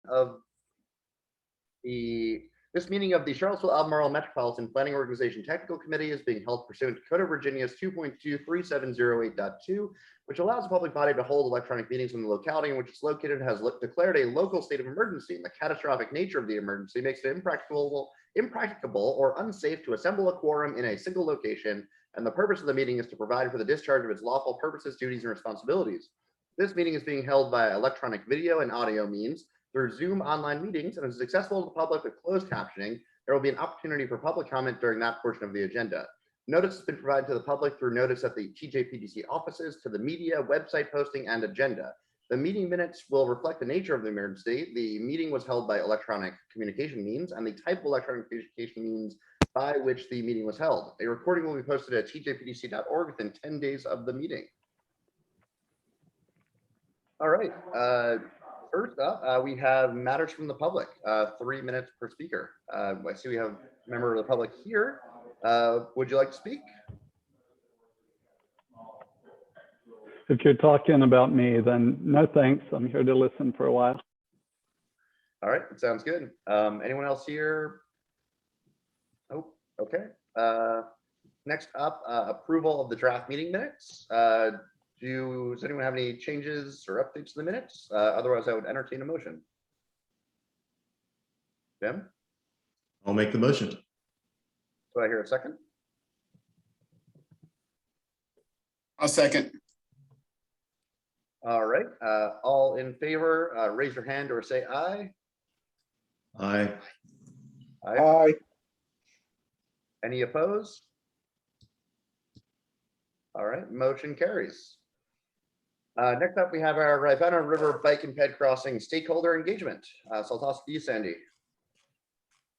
of this meeting of the Charlottesville Albemarle Metropolitan Planning Organization Technical Committee is being held pursuant to Code of Virginia's 2.23708.2, which allows the public body to hold electronic meetings in the locality in which it's located, has declared a local state of emergency, and the catastrophic nature of the emergency makes it impracticable or unsafe to assemble a quorum in a single location, and the purpose of the meeting is to provide for the discharge of its lawful purposes, duties, and responsibilities. This meeting is being held by electronic video and audio means through Zoom online meetings and is accessible to the public with closed captioning. There will be an opportunity for public comment during that portion of the agenda. Notice has been provided to the public through notice at the TJPDC offices, to the media, website posting, and agenda. The meeting minutes will reflect the nature of the emergency. The meeting was held by electronic communication means and the type of electronic communication means by which the meeting was held. A recording will be posted at tjpdc.org within 10 days of the meeting. All right. First up, we have matters from the public, 3 minutes per speaker. I see we have a member of the public here. Would you like to speak? If you're talking about me, then no thanks. I'm here to listen for a while. All right, sounds good. Anyone else here? Oh, okay. Next up, approval of the draft meeting minutes. Does anyone have any changes or updates to the minutes? Otherwise, I would entertain a motion. Jim? I'll make the motion. Do I hear a second? I'll second. All right. All in favor, raise your hand or say aye. Aye. Aye. Aye. Any opposed? All right, motion carries. Next up, we have our Rivanna River Bike and Ped Crossing stakeholder engagement. So I'll toss it to you, Sandy.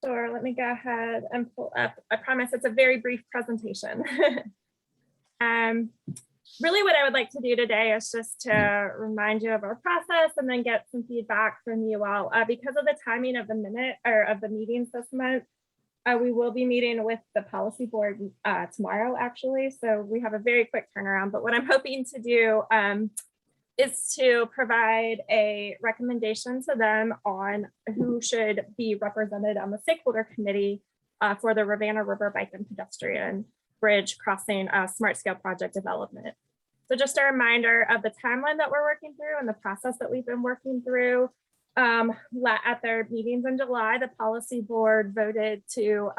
Sure, let me go ahead and pull up. I promise it's a very brief presentation. Really what I would like to do today is just to remind you of our process and then get some feedback from you all. Because of the timing of the meetings this month, we will be meeting with the policy board tomorrow, actually. So we have a very quick turnaround, but what I'm hoping to do is to provide a recommendation to them on who should be represented on the stakeholder committee for the Rivanna River Bike and Pedestrian Bridge Crossing Smart Scale Project Development. So just a reminder of the timeline that we're working through and the process that we've been working through. At their meetings in July, the policy board voted to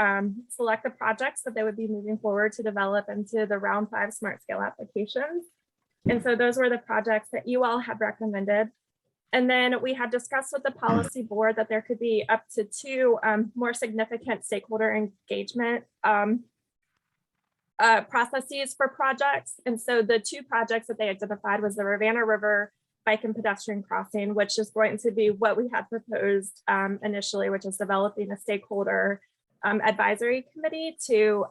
select the projects that they would be moving forward to develop into the round 5 smart scale applications. And so those were the projects that you all had recommended. And then we had discussed with the policy board that there could be up to 2 more significant stakeholder engagement processes for projects. And so the 2 projects that they identified was the Rivanna River Bike and Pedestrian Crossing, which is going to be what we had proposed initially, which is developing a stakeholder advisory committee to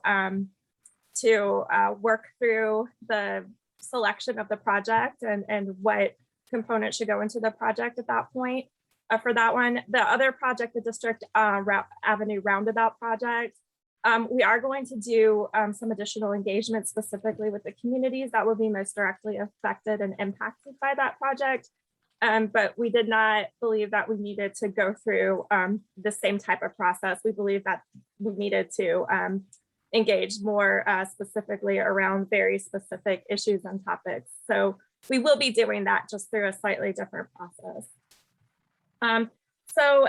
work through the selection of the project and what components should go into the project at that point. For that one, the other project, the District Avenue Roundabout project, we are going to do some additional engagement specifically with the communities that will be most directly affected and impacted by that project. But we did not believe that we needed to go through the same type of process. We believe that we needed to engage more specifically around very specific issues and topics. So we will be doing that just through a slightly different process. So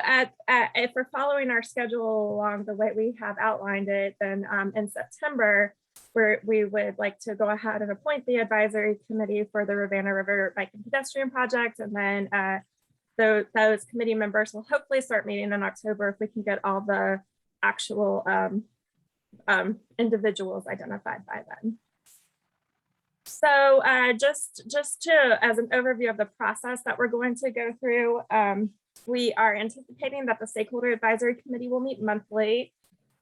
if we're following our schedule along the way we have outlined it, then in September, we would like to go ahead and appoint the advisory committee for the Rivanna River Bike and Pedestrian Project. And then those committee members will hopefully start meeting in October if we can get all the actual individuals identified by then. So just as an overview of the process that we're going to go through, we are anticipating that the Stakeholder Advisory Committee will meet monthly,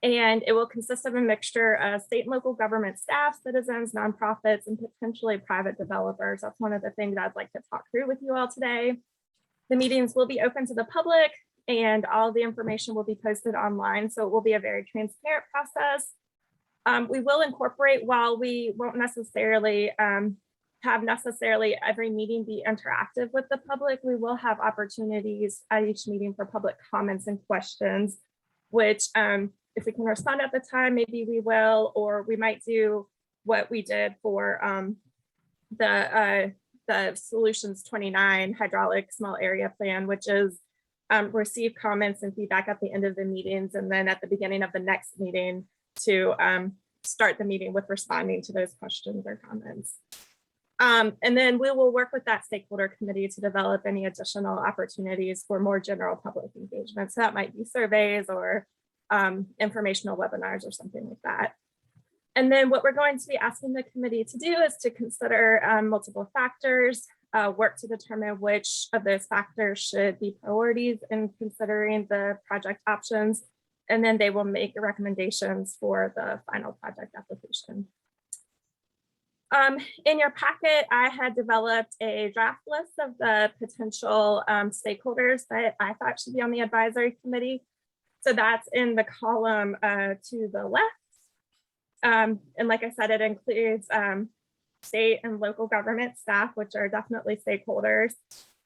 and it will consist of a mixture of state and local government staff, citizens, nonprofits, and potentially private developers. That's one of the things I'd like to talk through with you all today. The meetings will be open to the public, and all the information will be posted online, so it will be a very transparent process. We will incorporate, while we won't necessarily have necessarily every meeting be interactive with the public. We will have opportunities at each meeting for public comments and questions, which if we can respond at the time, maybe we will, or we might do what we did for the Solutions 29 hydraulic small area plan, which is receive comments and feedback at the end of the meetings, and then at the beginning of the next meeting to start the meeting with responding to those questions or comments. And then we will work with that stakeholder committee to develop any additional opportunities for more general public engagement. So that might be surveys or informational webinars or something like that. And then what we're going to be asking the committee to do is to consider multiple factors, work to determine which of those factors should be priorities in considering the project options. And then they will make recommendations for the final project application. In your packet, I had developed a draft list of the potential stakeholders that I thought should be on the advisory committee. So that's in the column to the left. And like I said, it includes state and local government staff, which are definitely stakeholders,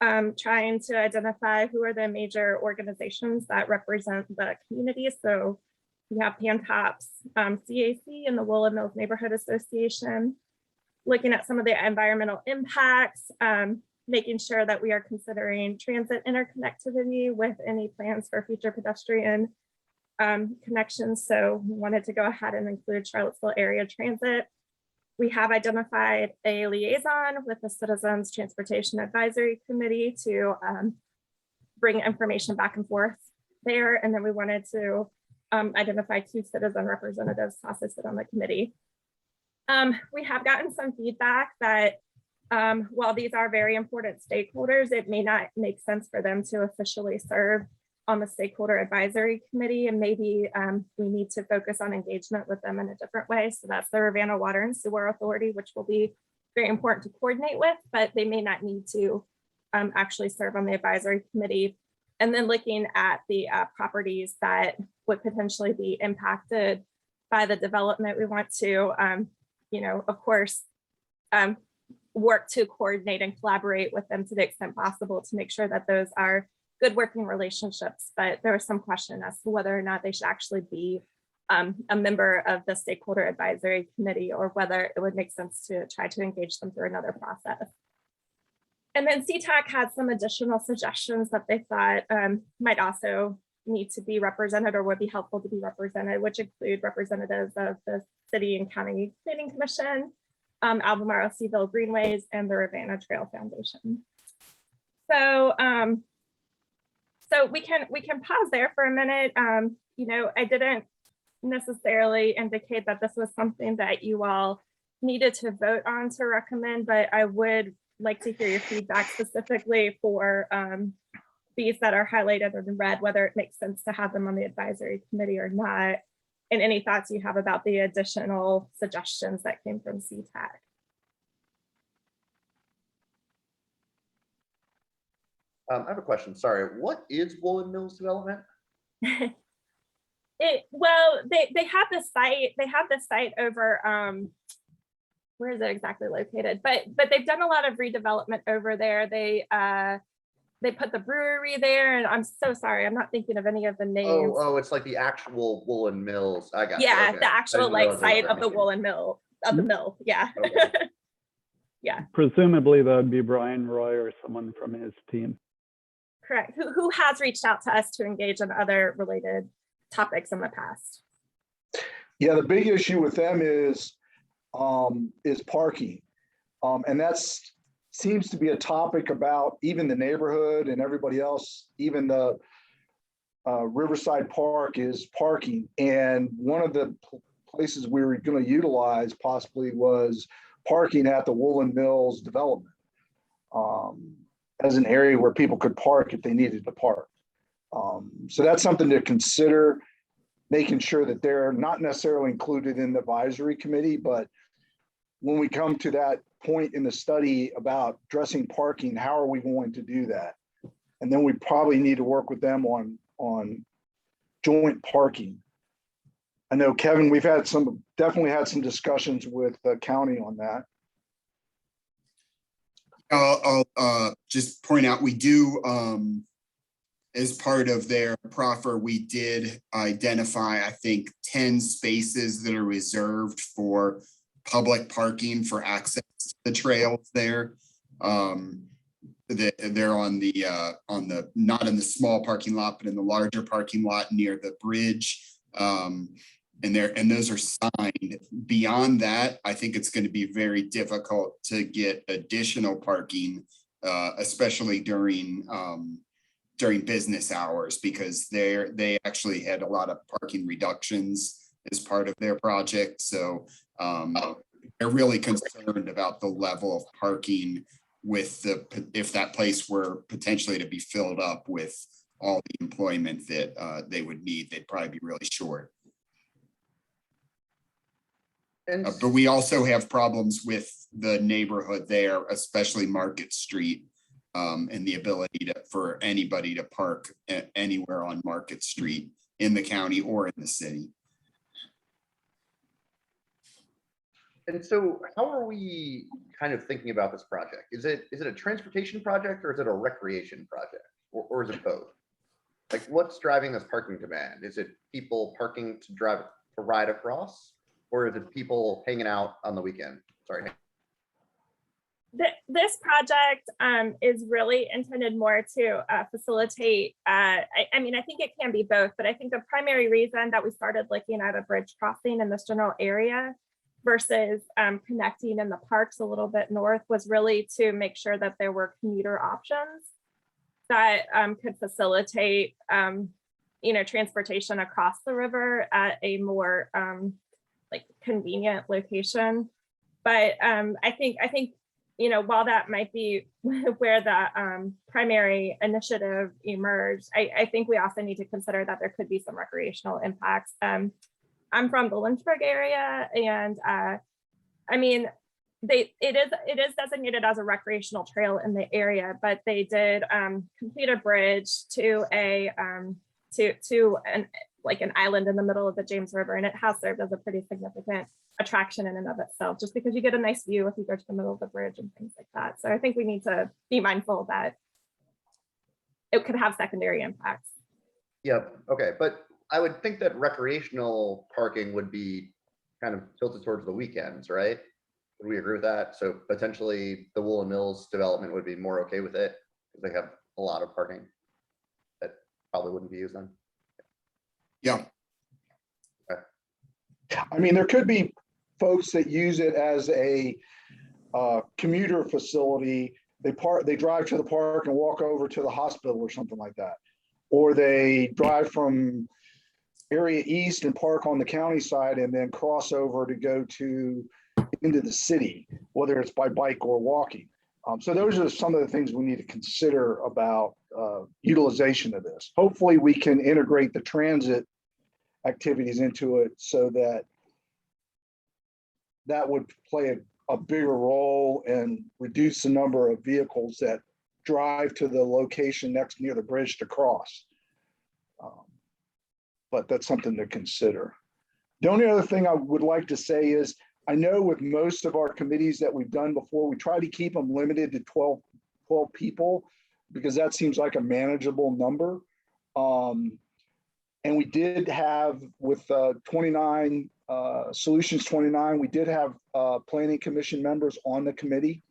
trying to identify who are the major organizations that represent the community. So we have PanTops, CAC, and the Woolen Mills Neighborhood Association, looking at some of the environmental impacts, making sure that we are considering transit interconnectivity with any plans for future pedestrian connections. So we wanted to go ahead and include Charlottesville area transit. We have identified a liaison with the Citizens Transportation Advisory Committee to bring information back and forth there. And then we wanted to identify 2 citizen representatives to also sit on the committee. We have gotten some feedback that while these are very important stakeholders, it may not make sense for them to officially serve on the Stakeholder Advisory Committee, and maybe we need to focus on engagement with them in a different way. So that's the Ravenna Water and Sewer Authority, which will be very important to coordinate with, but they may not need to actually serve on the advisory committee. And then looking at the properties that would potentially be impacted by the development, we want to, of course, work to coordinate and collaborate with them to the extent possible to make sure that those are good working relationships. But there was some question as to whether or not they should actually be a member of the Stakeholder Advisory Committee, or whether it would make sense to try to engage them through another process. And then CTAC had some additional suggestions that they thought might also need to be represented or would be helpful to be represented, which include representatives of the City and County Planning Commission, Albemarle Seaville Greenways, and the Ravenna Trail Foundation. So, so we can pause there for a minute. I didn't necessarily indicate that this was something that you all needed to vote on to recommend, but I would like to hear your feedback specifically for these that are highlighted in red, whether it makes sense to have them on the advisory committee or not, and any thoughts you have about the additional suggestions that came from CTAC. I have a question. Sorry, what is Woolen Mills Development? Well, they have the site. They have the site over. Where is it exactly located? But they've done a lot of redevelopment over there. They put the brewery there, and I'm so sorry, I'm not thinking of any of the names. Oh, it's like the actual Woolen Mills. I got Yeah, you. Okay. the actual like site of the Woolen. Woolen Mill of the mill. Yeah. Okay. Yeah. Presumably that would be Brian Roy or someone from his team. Correct. Who has reached out to us to engage on other related topics in the past. Yeah, the big issue with them is parking. And that's seems to be a topic about even the neighborhood and everybody else, even the Riverside Park is parking. And one of the places we were going to utilize possibly was parking at the Woolen Mills development as an area where people could park if they needed to park. So that's something to consider, making sure that they're not necessarily included in the advisory committee, but when we come to that point in the study about addressing parking, how are we going to do that? And then we probably need to work with them on joint parking. I know, Kevin, we've had definitely had some discussions with the county on that. I'll just point out, we do, as part of their proffer, we did identify, I think, 10 spaces that are reserved for public parking for access to the trails there. They're on the not in the small parking lot, but in the larger parking lot near the bridge. And those are signed. Beyond that, I think it's going to be very difficult to get additional parking, especially during business hours, because they actually had a lot of parking reductions as part of their project. So they're really concerned about the level of parking if that place were potentially to be filled up with all the employment that they would need, they'd probably be really short. And But we also have problems with the neighborhood there, especially Market Street, and the ability for anybody to park anywhere on Market Street in the county or in the city. And so how are we kind of thinking about this project? Is it a transportation project, or is it a recreation project, or is it both? Like, what's driving this parking demand? Is it people parking to ride across, or is it people hanging out on the weekend? Sorry. This project is really intended more to facilitate, I mean, I think it can be both, but I think the primary reason that we started looking at a bridge crossing in this general area versus connecting in the parks a little bit north was really to make sure that there were commuter options that could facilitate, transportation across the river at a more like convenient location. But I think while that might be where the primary initiative emerged, I think we also need to consider that there could be some recreational impacts. I'm from the Lynchburg area, and I mean, it is designated as a recreational trail in the area, but they did complete a bridge to an island in the middle of the James River, and it has served as a pretty significant attraction in and of itself, just because you get a nice view if you go to the middle of the bridge and things like that. So I think we need to be mindful that it could have secondary impacts. Yep. Okay. But I would think that recreational parking would be kind of tilted towards the weekends, right? Would we agree with that? So potentially the Woolen Mills development would be more okay with it, because they have a lot of parking that probably wouldn't be used then. Yeah. I mean, there could be folks that use it as a commuter facility. They drive to the park and walk over to the hospital or something like that. Or they drive from area east and park on the county side and then cross over to go into the city, whether it's by bike or walking. So those are some of the things we need to consider about utilization of this. Hopefully we can integrate the transit activities into it so that would play a bigger role and reduce the number of vehicles that drive to the location near the bridge to cross. But that's something to consider. The only other thing I would like to say is, I know with most of our committees that we've done before, we try to keep them limited to 12 people, because that seems like a manageable number. And we did have with 29, Solutions 29, we did have Planning Commission members on the committee,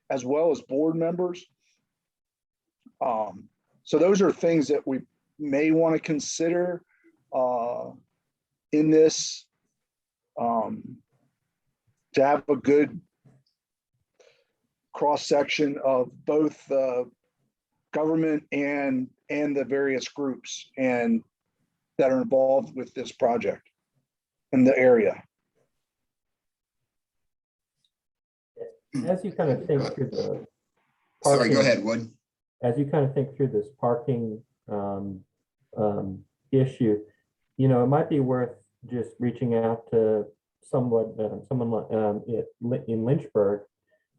as well as board members. So those are things that we may want to consider in this, to have a good cross-section of both government and the various groups and that are involved with this project in the area. As you kind of think through the Sorry, go ahead, Wood. As you kind of think through this parking issue, it might be worth just reaching out to someone in Lynchburg.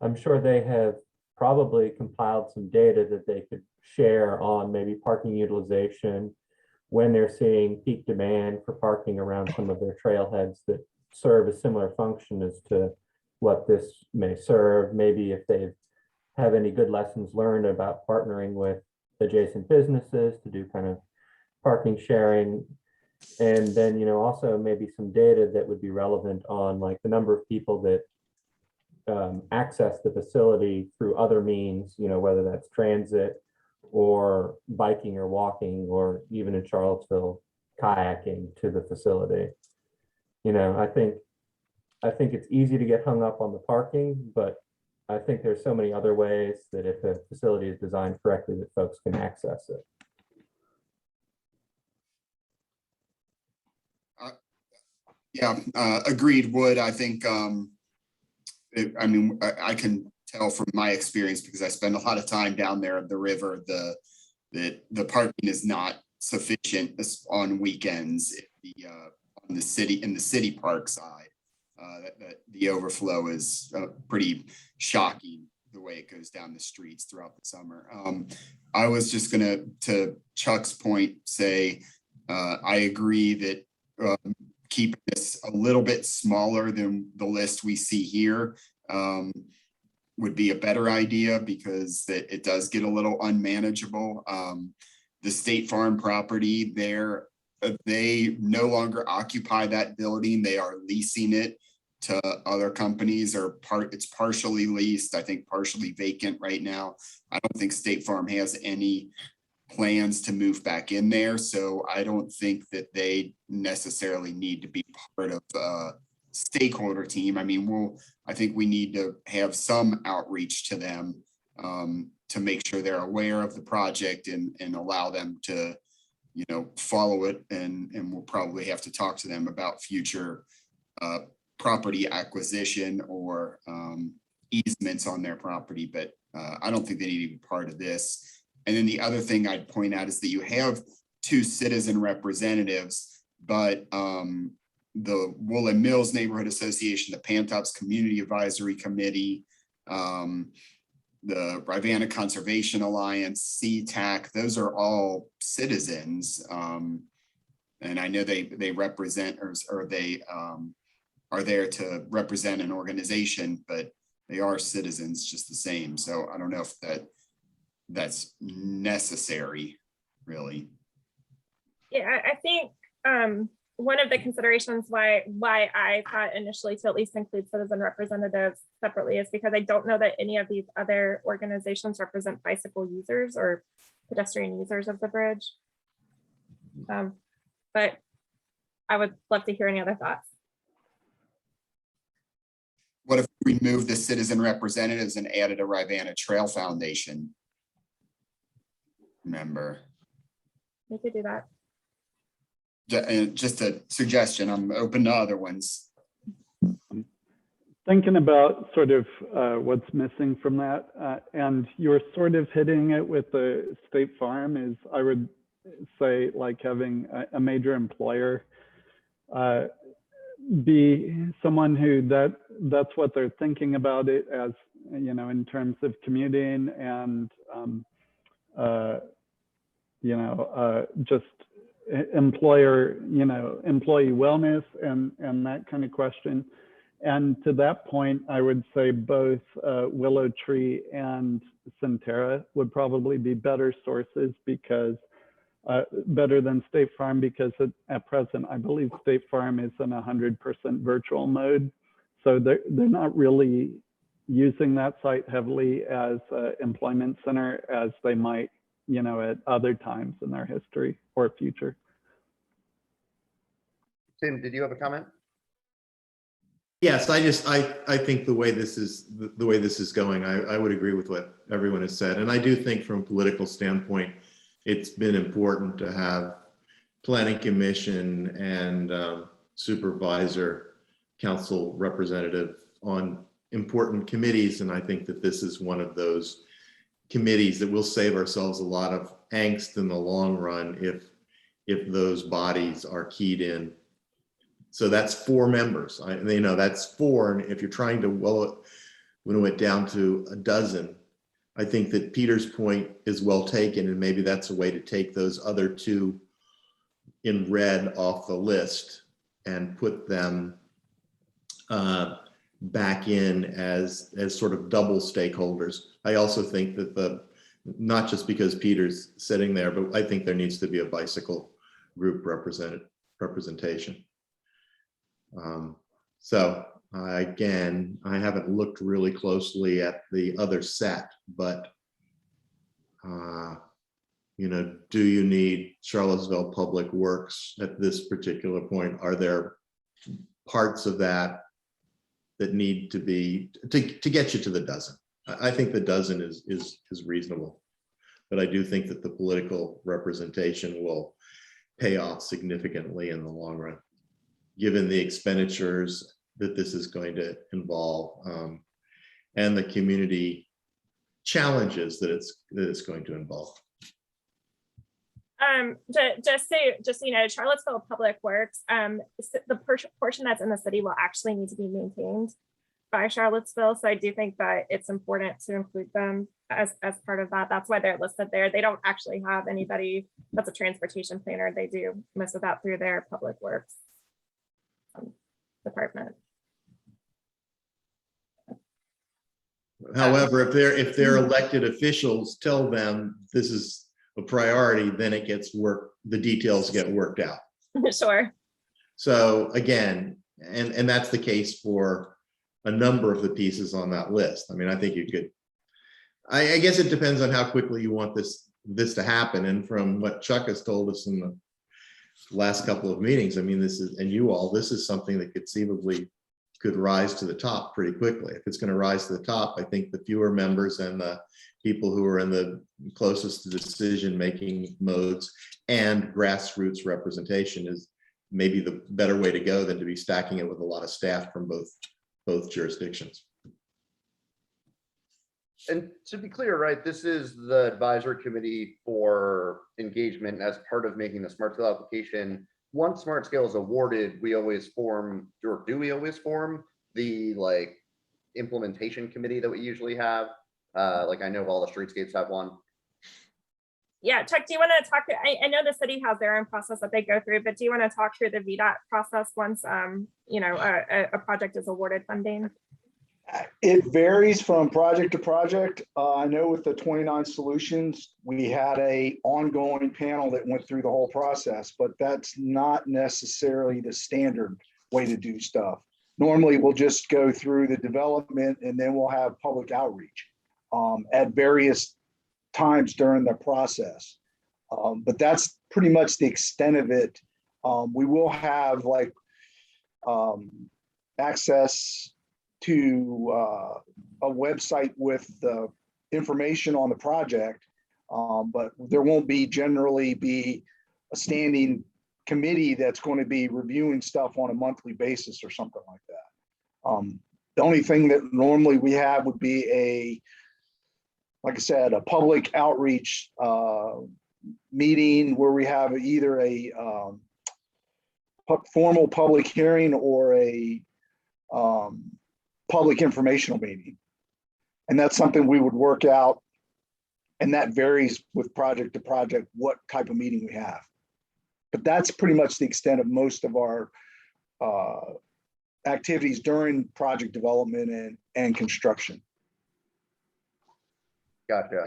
I'm sure they have probably compiled some data that they could share on maybe parking utilization when they're seeing peak demand for parking around some of their trailheads that serve a similar function as to what this may serve. Maybe if they've have any good lessons learned about partnering with adjacent businesses to do kind of parking sharing. And then, also maybe some data that would be relevant on like the number of people that access the facility through other means, whether that's transit or biking or walking, or even in Charlottesville, kayaking to the facility. I think it's easy to get hung up on the parking, but I think there's so many other ways that if a facility is designed correctly, that folks can access it. Yeah, agreed, Wood. I think, I can tell from my experience, because I spend a lot of time down there at the river, the parking is not sufficient on weekends on the city park side. The overflow is pretty shocking, the way it goes down the streets throughout the summer. I was just to Chuck's point, say, I agree that keeping this a little bit smaller than the list we see here would be a better idea, because it does get a little unmanageable. The State Farm property there, they no longer occupy that building. They are leasing it to other companies, or it's partially leased, I think partially vacant right now. I don't think State Farm has any plans to move back in there. So I don't think that they necessarily need to be part of a stakeholder team. I think we need to have some outreach to them to make sure they're aware of the project and allow them to, follow it. And we'll probably have to talk to them about future property acquisition or easements on their property. But I don't think they need to be part of this. And then the other thing I'd point out is that you have 2 citizen representatives, but the Woollen Mills Neighborhood Association, the Pantops Community Advisory Committee, the Rivanna Conservation Alliance, CTAC, those are all citizens. And I know they represent or they are there to represent an organization, but they are citizens just the same. So I don't know if that's necessary, really. Yeah, I think one of the considerations why I thought initially to at least include citizen representatives separately is because I don't know that any of these other organizations represent bicycle users or pedestrian users of the bridge. But I would love to hear any other thoughts. What if we removed the citizen representatives and added a Rivanna Trail Foundation member? We could do that. Just a suggestion. I'm open to other ones. Thinking about sort of what's missing from that, and you're sort of hitting it with the State Farm, is I would say like having a major employer be someone who that's what they're thinking about it as, in terms of commuting and just employer, employee wellness and that kind of question. And to that point, I would say both Willow Tree and Centera would probably be better sources, because better than State Farm, because at present, I believe State Farm is in 100% virtual mode. So they're not really using that site heavily as an employment center as they might, at other times in their history or future. Tim, did you have a comment? Yes, I think the way this is going, I would agree with what everyone has said. And I do think from a political standpoint, it's been important to have planning commission and supervisor council representative on important committees. And I think that this is one of those committees that will save ourselves a lot of angst in the long run if those bodies are keyed in. So that's 4 members. That's 4. And if you're trying to winnow it down to a dozen, I think that Peter's point is well taken, and maybe that's a way to take those other 2 in red off the list and put them back in as sort of double stakeholders. I also think that not just because Peter's sitting there, but I think there needs to be a bicycle group representation. So again, I haven't looked really closely at the other set, but you know, do you need Charlottesville Public Works at this particular point? Are there parts of that need to be to get you to the dozen? I think the dozen is reasonable, but I do think that the political representation will pay off significantly in the long run, given the expenditures that this is going to involve, and the community challenges that it's going to involve. Just so you know, Charlottesville Public Works, the portion that's in the city will actually need to be maintained by Charlottesville. So I do think that it's important to include them as part of that. That's why they're listed there. They don't actually have anybody that's a transportation planner. They do most of that through their public works department. However, if they're elected officials tell them this is a priority, then it gets the details get worked out. Sure. So again, and that's the case for a number of the pieces on that list. I mean, I think you could, I guess it depends on how quickly you want this to happen. And from what Chuck has told us in the last couple of meetings, I mean, this is something that conceivably could rise to the top pretty quickly. If it's going to rise to the top, I think the fewer members and the people who are in the closest to decision-making modes and grassroots representation is maybe the better way to go than to be stacking it with a lot of staff from both jurisdictions. And to be clear, right, this is the advisory committee for engagement as part of making the smart scale application. Once smart scale is awarded, we always form, or do we always form the like implementation committee that we usually have? Like I know all the streetscapes have one. Yeah, Chuck, do you want to talk? I know the city has their own process that they go through, but do you want to talk through the VDOT process once you know, a project is awarded funding? It varies from project to project. I know with the 29 solutions, we had a ongoing panel that went through the whole process, but that's not necessarily the standard way to do stuff. Normally, we'll just go through the development and then we'll have public outreach at various times during the process. But that's pretty much the extent of it. We will have like access to a website with the information on the project, but there won't generally be a standing committee that's going to be reviewing stuff on a monthly basis or something like that. The only thing that normally we have would be like I said, a public outreach meeting where we have either a formal public hearing or a public informational meeting. And that's something we would work out, and that varies with project to project what type of meeting we have. But that's pretty much the extent of most of our activities during project development and construction. Gotcha.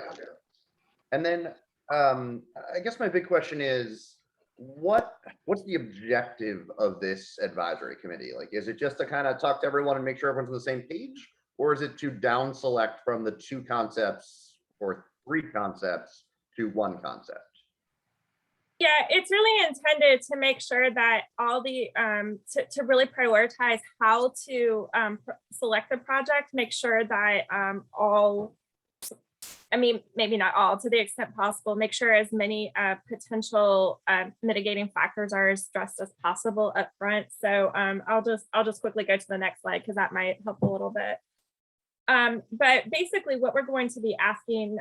And then I guess my big question is, what's the objective of this advisory committee? Like, is it just to kind of talk to everyone and make sure everyone's on the same page? Or is it to down select from the 2 concepts or 3 concepts to 1 concept? Yeah, it's really intended to make sure that all the to really prioritize how to select the project, make sure that all, I mean, maybe not all, to the extent possible, make sure as many potential mitigating factors are as stressed as possible up front. So I'll just quickly go to the next slide because that might help a little bit. But basically what we're going to be asking,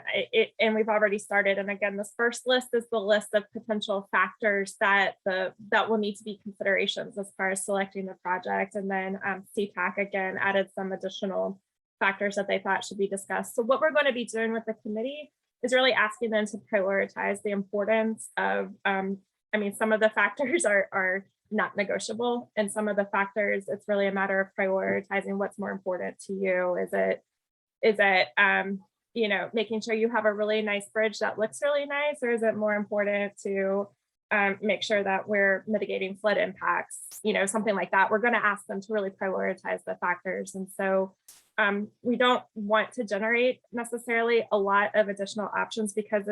and we've already started, and again, this first list is the list of potential factors that will need to be considerations as far as selecting the project. And then CTAC again added some additional factors that they thought should be discussed. So what we're going to be doing with the committee is really asking them to prioritize the importance of, I mean, some of the factors are not negotiable. And some of the factors, it's really a matter of prioritizing what's more important to you. Is it you know, making sure you have a really nice bridge that looks really nice, or is it more important to make sure that we're mitigating flood impacts, you know, something like that. We're going to ask them to really prioritize the factors. And so we don't want to generate necessarily a lot of additional options, because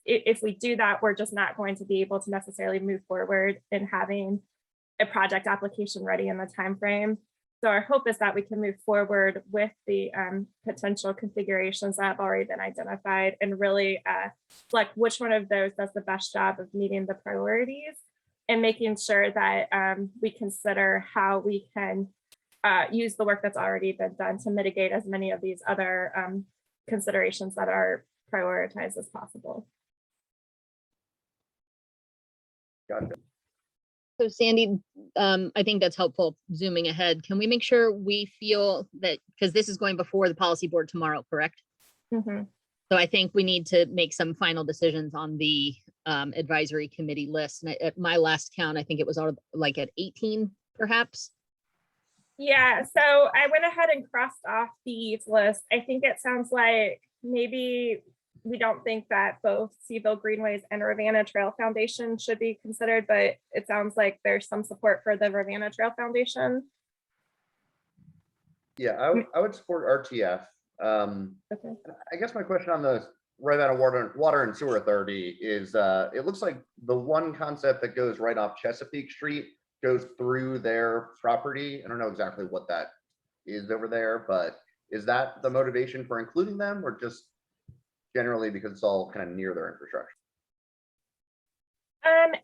if we do that, we're just not going to be able to necessarily move forward in having a project application ready in the time frame. So our hope is that we can move forward with the potential configurations that have already been identified, and really select which one of those does the best job of meeting the priorities, and making sure that we consider how we can use the work that's already been done to mitigate as many of these other considerations that are prioritized as possible. Gotcha. So Sandy, I think that's helpful zooming ahead. Can we make sure we feel that, because this is going before the policy board tomorrow, correct? Mm-hmm. So I think we need to make some final decisions on the advisory committee list. And at my last count, I think it was like at 18, perhaps. Yeah, so I went ahead and crossed off these lists. I think it sounds like maybe we don't think that both Seville Greenways and Ravenna Trail Foundation should be considered, but it sounds like there's some support for the Ravenna Trail Foundation. Yeah, I would support RTF. Okay. I guess my question on the Ravenna Water and Sewer Authority is, it looks like the one concept that goes right off Chesapeake Street goes through their property. I don't know exactly what that is over there, but is that the motivation for including them, or just generally because it's all kind of near their infrastructure?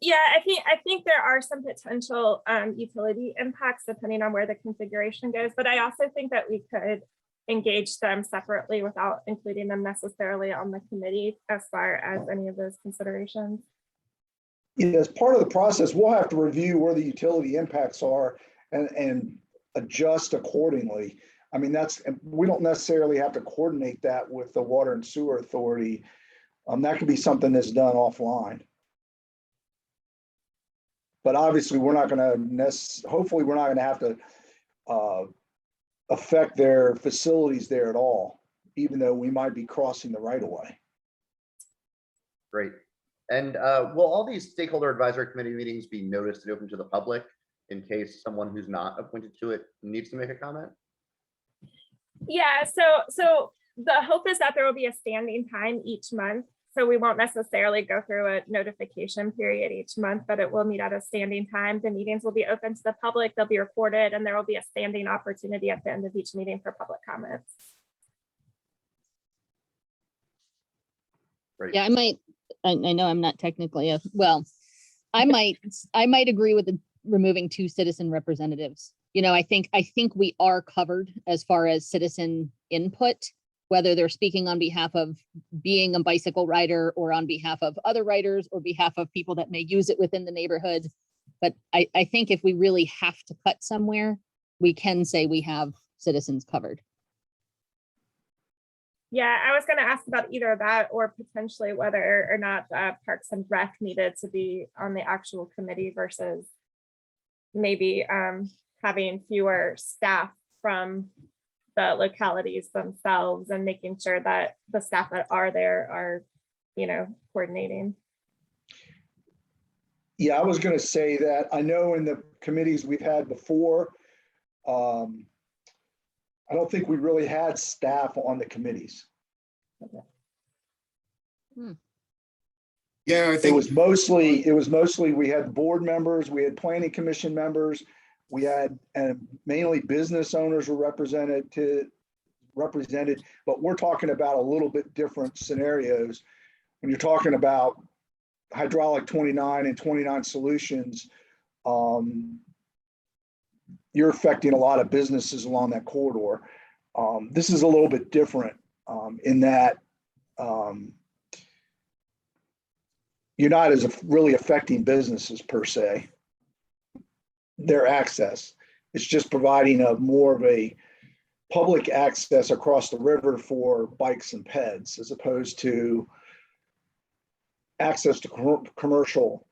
Yeah, I think there are some potential utility impacts depending on where the configuration goes, but I also think that we could engage them separately without including them necessarily on the committee as far as any of those considerations. As part of the process, we'll have to review where the utility impacts are and adjust accordingly. I mean, we don't necessarily have to coordinate that with the Water and Sewer Authority. That could be something that's done offline. But obviously, we're not going to hopefully we're not going to have to affect their facilities there at all, even though we might be crossing the right of way. Great. And will all these stakeholder advisory committee meetings be noticed and open to the public in case someone who's not appointed to it needs to make a comment? Yeah, so the hope is that there will be a standing time each month. So we won't necessarily go through a notification period each month, but it will meet at a standing time. The meetings will be open to the public, they'll be recorded, and there will be a standing opportunity at the end of each meeting for public comments. Right. Yeah, I know I'm not technically I might agree with the removing 2 citizen representatives. You know, I think we are covered as far as citizen input, whether they're speaking on behalf of being a bicycle rider or on behalf of other riders or behalf of people that may use it within the neighborhood. But I think if we really have to cut somewhere, we can say we have citizens covered. Yeah, I was going to ask about either that or potentially whether or not Parks and Rec needed to be on the actual committee versus maybe having fewer staff from the localities themselves and making sure that the staff that are there are, you know, coordinating. Yeah, I was going to say that I know in the committees we've had before, I don't think we really had staff on the committees. Yeah, I It think was mostly we had board members, we had planning commission members, we had mainly business owners were represented, but we're talking about a little bit different scenarios. When you're talking about hydraulic 29 and 29 solutions, you're affecting a lot of businesses along that corridor. This is a little bit different in that you're not really affecting businesses per se, their access. It's just providing more of a public access across the river for bikes and peds, as opposed to access to commercial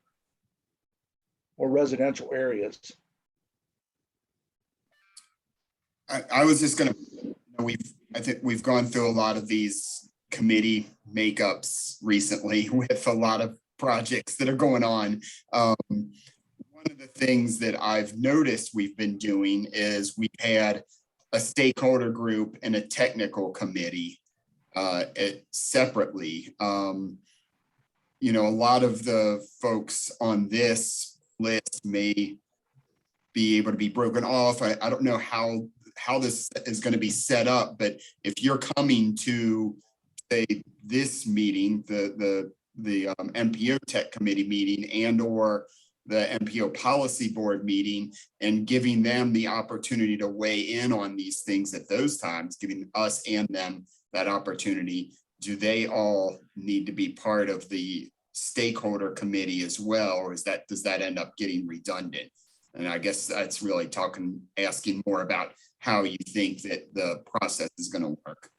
or or residential areas. I was just gonna, I think we've gone through a lot of these committee makeups recently with a lot of projects that are going on. One of the things that I've noticed we've been doing is we've had a stakeholder group and a technical committee separately. You know, a lot of the folks on this list may be able to be broken off. I don't know how this is going to be set up, but if you're coming to say this meeting, the MPO Tech Committee meeting and or the MPO Policy Board meeting, and giving them the opportunity to weigh in on these things at those times, giving us and them that opportunity, do they all need to be part of the stakeholder committee as well, or does that end up getting redundant? And I guess that's really asking more about how you think that the process is going to work.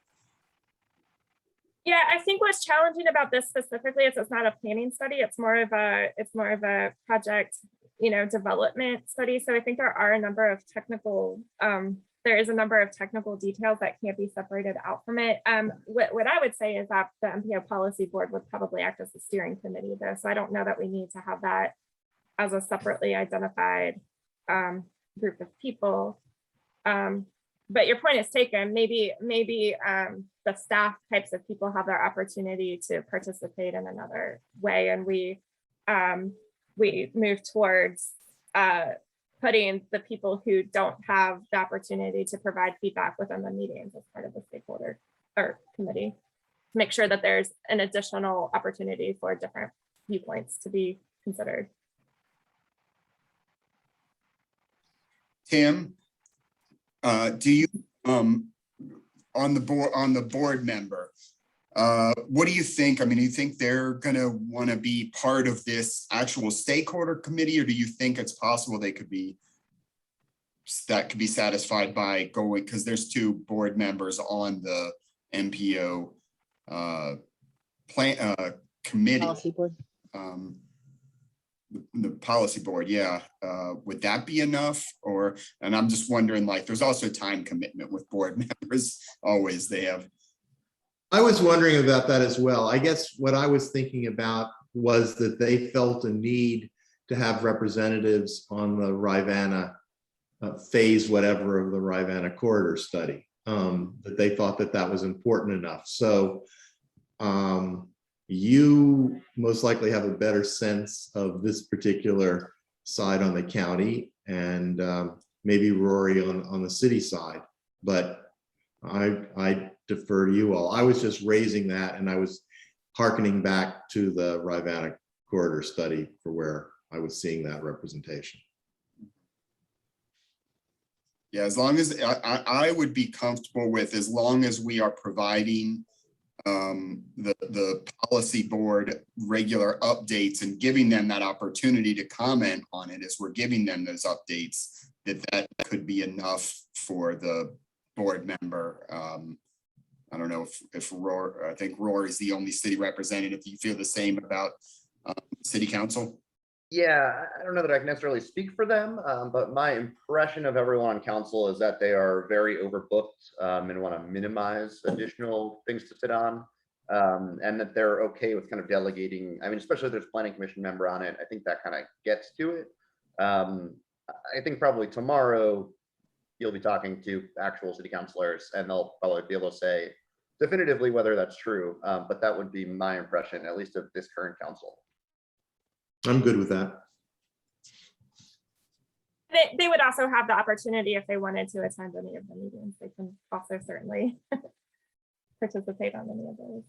Yeah, I think what's challenging about this specifically is it's not a planning study. It's more of a project, development study. So I think there are a number of technical, there is a number of technical details that can't be separated out from it. What I would say is that the MPO Policy Board would probably act as a steering committee though. So I don't know that we need to have that as a separately identified group of people. But your point is taken. Maybe the staff types of people have their opportunity to participate in another way, and we move towards putting the people who don't have the opportunity to provide feedback within the meetings as part of the stakeholder or committee. Make sure that there's an additional opportunity for different viewpoints to be considered. Tim, do you on the board member, what do you think? I mean, do you think they're going to want to be part of this actual stakeholder committee, or do you think it's possible that could be satisfied by going, because there's two board members on the MPO committee, Policy board. The policy board, yeah. Would that be enough? And I'm just wondering, like, there's also time commitment with board members. Always they have. I was wondering about that as well. I guess what I was thinking about was that they felt a need to have representatives on the Rivanna phase, whatever, of the Rivanna corridor study, that they thought that was important enough. So you most likely have a better sense of this particular side on the county, and maybe Rory on the city side, but I defer to you all. I was just raising that, and I was hearkening back to the Rivanna corridor study for where I was seeing that representation. Yeah, as long as I would be comfortable with, as long as we are providing the policy board regular updates and giving them that opportunity to comment on it as we're giving them those updates, that could be enough for the board member. I don't know if Rory, I think Rory is the only city representative. Do you feel the same about city council? Yeah, I don't know that I can necessarily speak for them, but my impression of everyone on council is that they are very overbooked and want to minimize additional things to sit on, and that they're okay with kind of delegating. I mean, especially if there's a planning commission member on it, I think that kind of gets to it. I think probably tomorrow you'll be talking to actual city councilors, and they'll probably be able to say definitively whether that's true, but that would be my impression, at least of this current council. I'm good with that. They would also have the opportunity, if they wanted to attend any of the meetings, they can also certainly participate on any of those.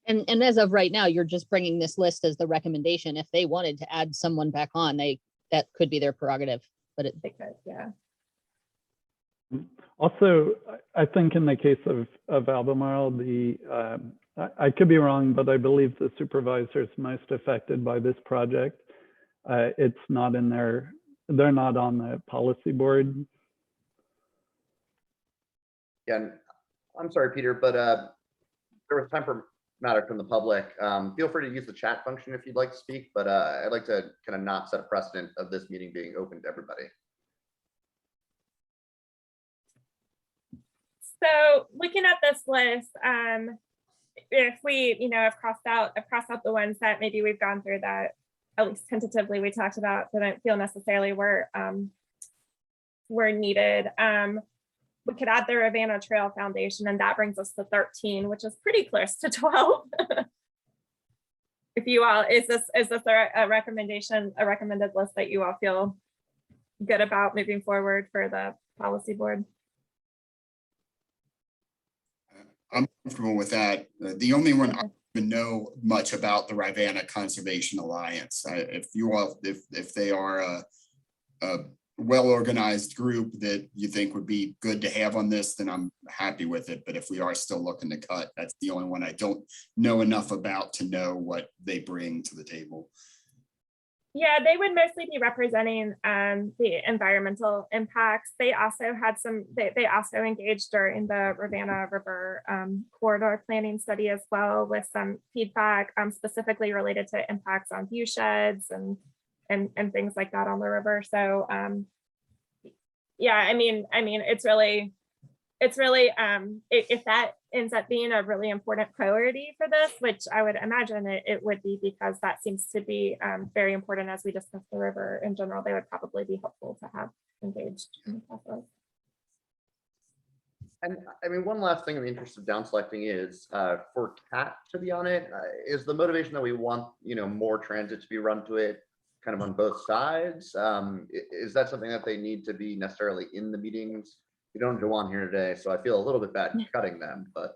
And as of right now, you're just bringing this list as the recommendation. If they wanted to add someone back on, that could be their prerogative, but They could, yeah. Also, I think in the case of Albemarle, I could be wrong, but I believe the supervisors most affected by this project, it's not in they're not on the policy board. Yeah, I'm sorry, Peter, but there was time for matter from the public, feel free to use the chat function if you'd like to speak, but I'd like to kind of not set a precedent of this meeting being open to everybody. So looking at this list, if we, have crossed out the ones that maybe we've gone through that at least tentatively we talked about that I don't feel necessarily were needed. We could add the Ravenna Trail Foundation, and that brings us to 13, which is pretty close to 12. If you all, is this a recommendation, a recommended list that you all feel good about moving forward for the policy board? I'm comfortable with that. The only one I don't even know much about the Ravenna Conservation Alliance. If they are a well-organized group that you think would be good to have on this, then I'm happy with it. But if we are still looking to cut, that's the only one I don't know enough about to know what they bring to the table. Yeah, they would mostly be representing the environmental impacts. They also had they also engaged during the Ravenna River corridor planning study as well, with some feedback specifically related to impacts on view sheds and things like that on the river. So yeah, I mean, it's really if that ends up being a really important priority for this, which I would imagine it would be, because that seems to be very important as we discuss the river in general, they would probably be helpful to have engaged in the process. And I mean, one last thing in the interest of down selecting is for CAT to be on it, is the motivation that we want, more transit to be run to it kind of on both sides. Is that something that they need to be necessarily in the meetings? We don't go on here today, so I feel a little bit bad cutting them, but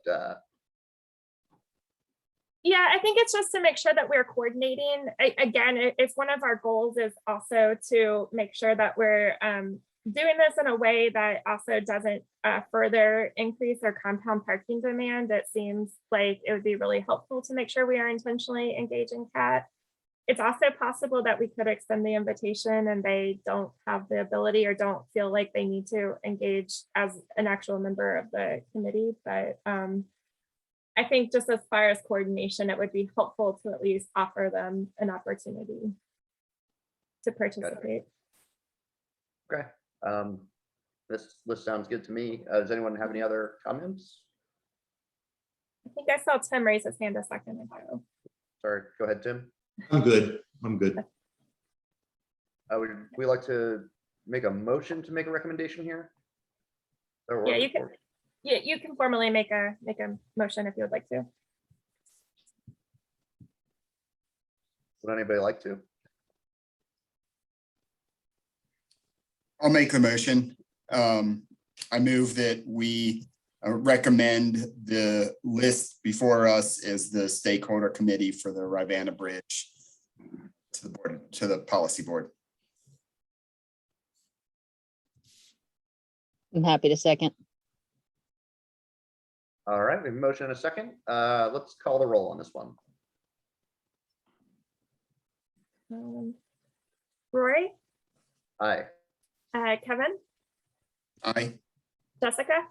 yeah, I think it's just to make sure that we're coordinating. Again, it's one of our goals is also to make sure that we're doing this in a way that also doesn't further increase or compound parking demand. It seems like it would be really helpful to make sure we are intentionally engaging CAT. It's also possible that we could extend the invitation and they don't have the ability or don't feel like they need to engage as an actual member of the committee. But I think just as far as coordination, it would be helpful to at least offer them an opportunity to participate. okay. This list sounds good to me. Does anyone have any other comments? I think I saw Tim raise his hand a second ago. Sorry, go ahead, Tim. I'm good. I'm good. Would we like to make a motion to make a recommendation here? Yeah, you can. Yeah, you can formally make a motion if you would like to. Would anybody like to? I'll make the motion. I move that we recommend the list before us as the stakeholder committee for the Ravenna Bridge to the board, to the policy board. I'm happy to second. All right, we have a motion and a second. Let's call the roll on this one. Rory? Aye. Kevin? Aye. Jessica?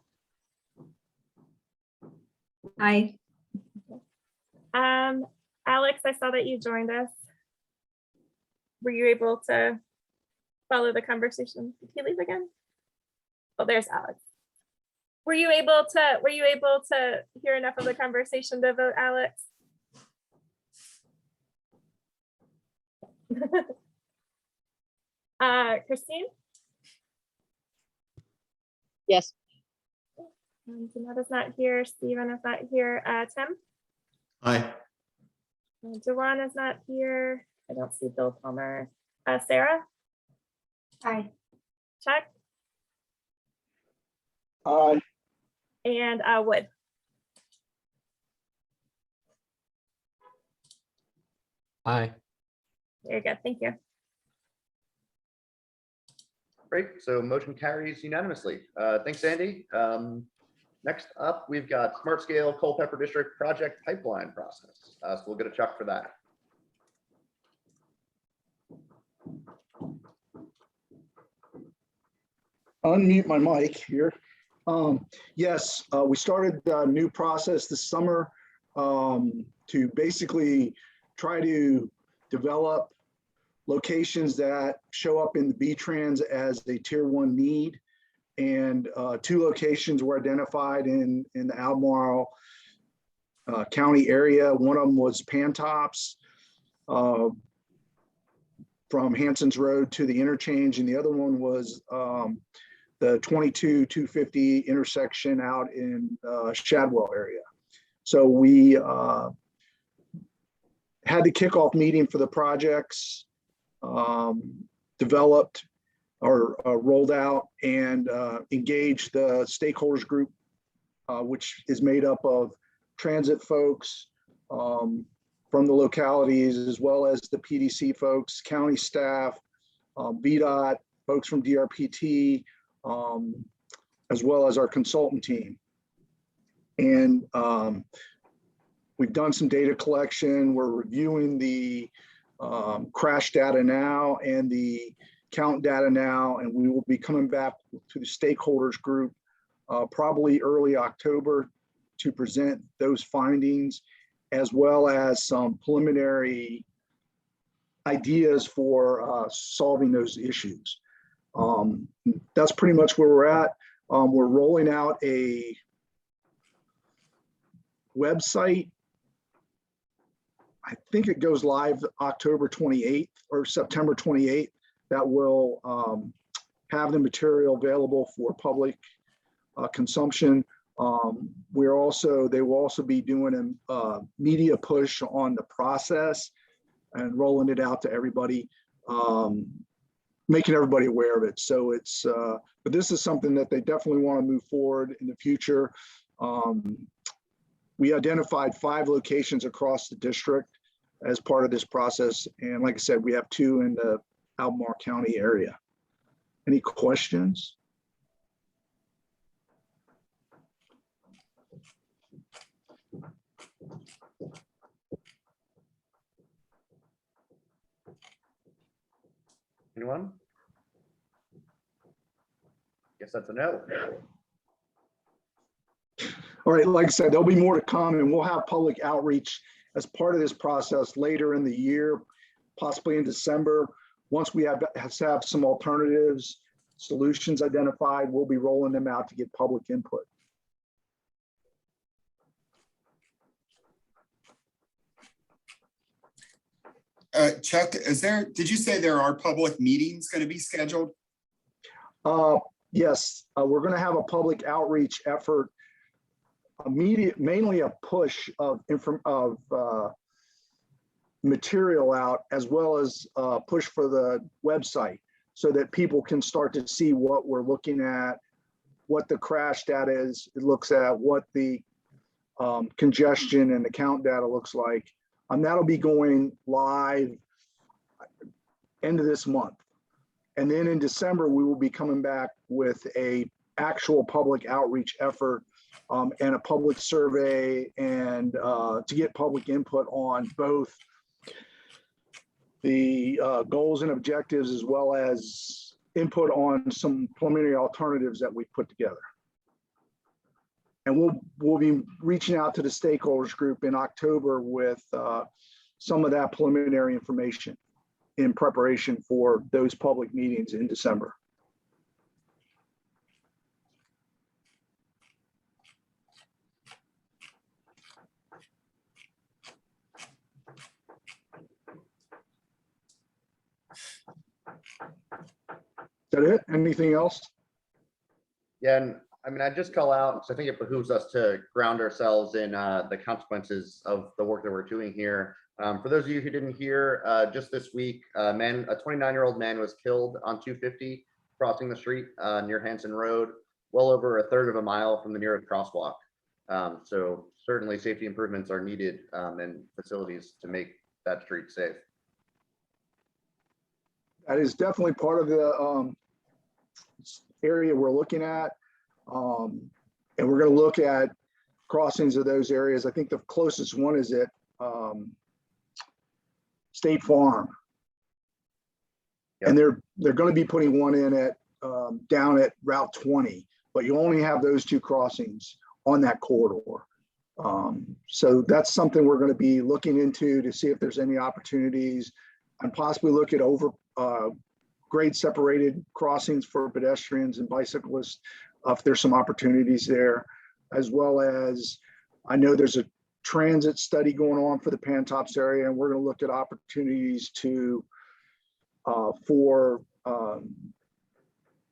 Aye. Alex, I saw that you joined us. Were you able to follow the conversation? Did he leave again? Oh, there's Alex. Were you able to hear enough of the conversation to vote, Alex? Christine? Yes. Janetta's not here. Stephen is not here. Tim? Aye. Dewan is not here. I don't see Bill Palmer. Sarah? Aye. Chuck? Aye. And Wood? Aye. Very good. Thank you. Great, so motion carries unanimously. Thanks, Andy. Next up, we've got Smart Scale Culpepper District Project Pipeline Process. So we'll get a Chuck for that. Unmute my mic here. Yes, we started a new process this summer. to basically try to develop locations that show up in the B-Trans as a tier 1 need. And 2 locations were identified in the Albemarle County area. One of them was Pantops from Hanson's Road to the interchange, and the other one was the 22-250 intersection out in Shadwell area. So we had the kickoff meeting for the projects, developed or rolled out and engaged the stakeholders group, which is made up of transit folks from the localities, as well as the PDC folks, county staff, VDOT, folks from DRPT, as well as our consultant team. And we've done some data collection. We're reviewing the crash data now and the count data now, and we will be coming back to the stakeholders group probably early October to present those findings, as well as some preliminary ideas for solving those issues. That's pretty much where we're at. We're rolling out a website. I think it goes live October 28th or September 28th. That will have the material available for public consumption. They will also be doing a media push on the process and rolling it out to everybody, making everybody aware of it. So it's, but this is something that they definitely want to move forward in the future. We identified 5 locations across the district as part of this process. And like I said, we have 2 in the Albemarle County area. Any questions? Anyone? Guess that's a no. All right, like I said, there'll be more to come, and we'll have public outreach as part of this process later in the year, possibly in December. Once we have some alternatives, solutions identified, we'll be rolling them out to get public input. Chuck, did you say there are public meetings going to be scheduled? Yes, we're going to have a public outreach effort, mainly a push of material out, as well as push for the website, so that people can start to see what we're looking at, what the crash data is, it looks at, what the congestion and the count data looks like. That'll be going live end of this month. And then in December, we will be coming back with a actual public outreach effort and a public survey, and to get public input on both the goals and objectives, as well as input on some preliminary alternatives that we put together. And we'll be reaching out to the stakeholders group in October with some of that preliminary information in preparation for those public meetings in December. Is that it? Anything else? Yeah, and I mean, I just call out, because I think it behooves us to ground ourselves in the consequences of the work that we're doing here. For those of you who didn't hear, just this week, a 29-year-old man was killed on 250 crossing the street near Hanson Road, well over a third of a mile from the nearest crosswalk. So certainly safety improvements are needed in facilities to make that street safe. That is definitely part of the area we're looking at. And we're going to look at crossings of those areas. I think the closest one is at State Farm. Yep. And they're going to be putting one in at down at Route 20, but you only have those 2 crossings on that corridor. So that's something we're going to be looking into to see if there's any opportunities, and possibly look at grade separated crossings for pedestrians and bicyclists, if there's some opportunities there, as well as I know there's a transit study going on for the Pantops area, and we're going to look at opportunities to for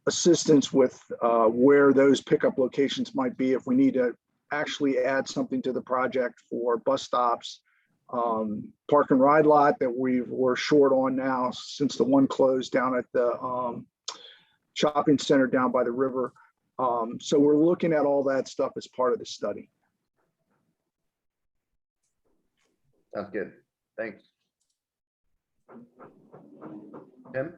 assistance with where those pickup locations might be, if we need to actually add something to the project for bus stops, park and ride lot that we're short on now since the one closed down at the shopping center down by the river. So we're looking at all that stuff as part of the study. Sounds good. Thanks. Tim?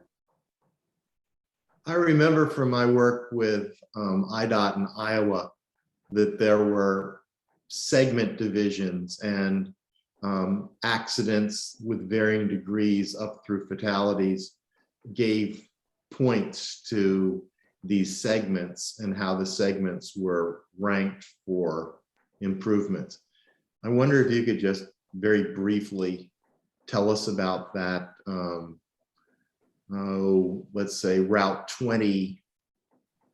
I remember from my work with IDOT in Iowa that there were segment divisions and accidents with varying degrees up through fatalities gave points to these segments and how the segments were ranked for improvement. I wonder if you could just very briefly tell us about that. Let's say Route 20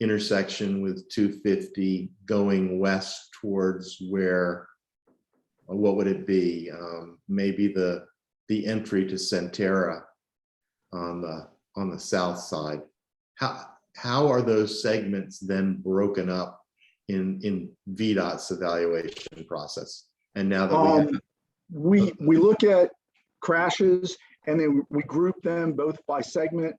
intersection with 250 going west towards where, what would it be? Maybe the entry to Centera on the south side. How are those segments then broken up in VDOT's evaluation process? And now that we look at crashes, and then we group them both by segment,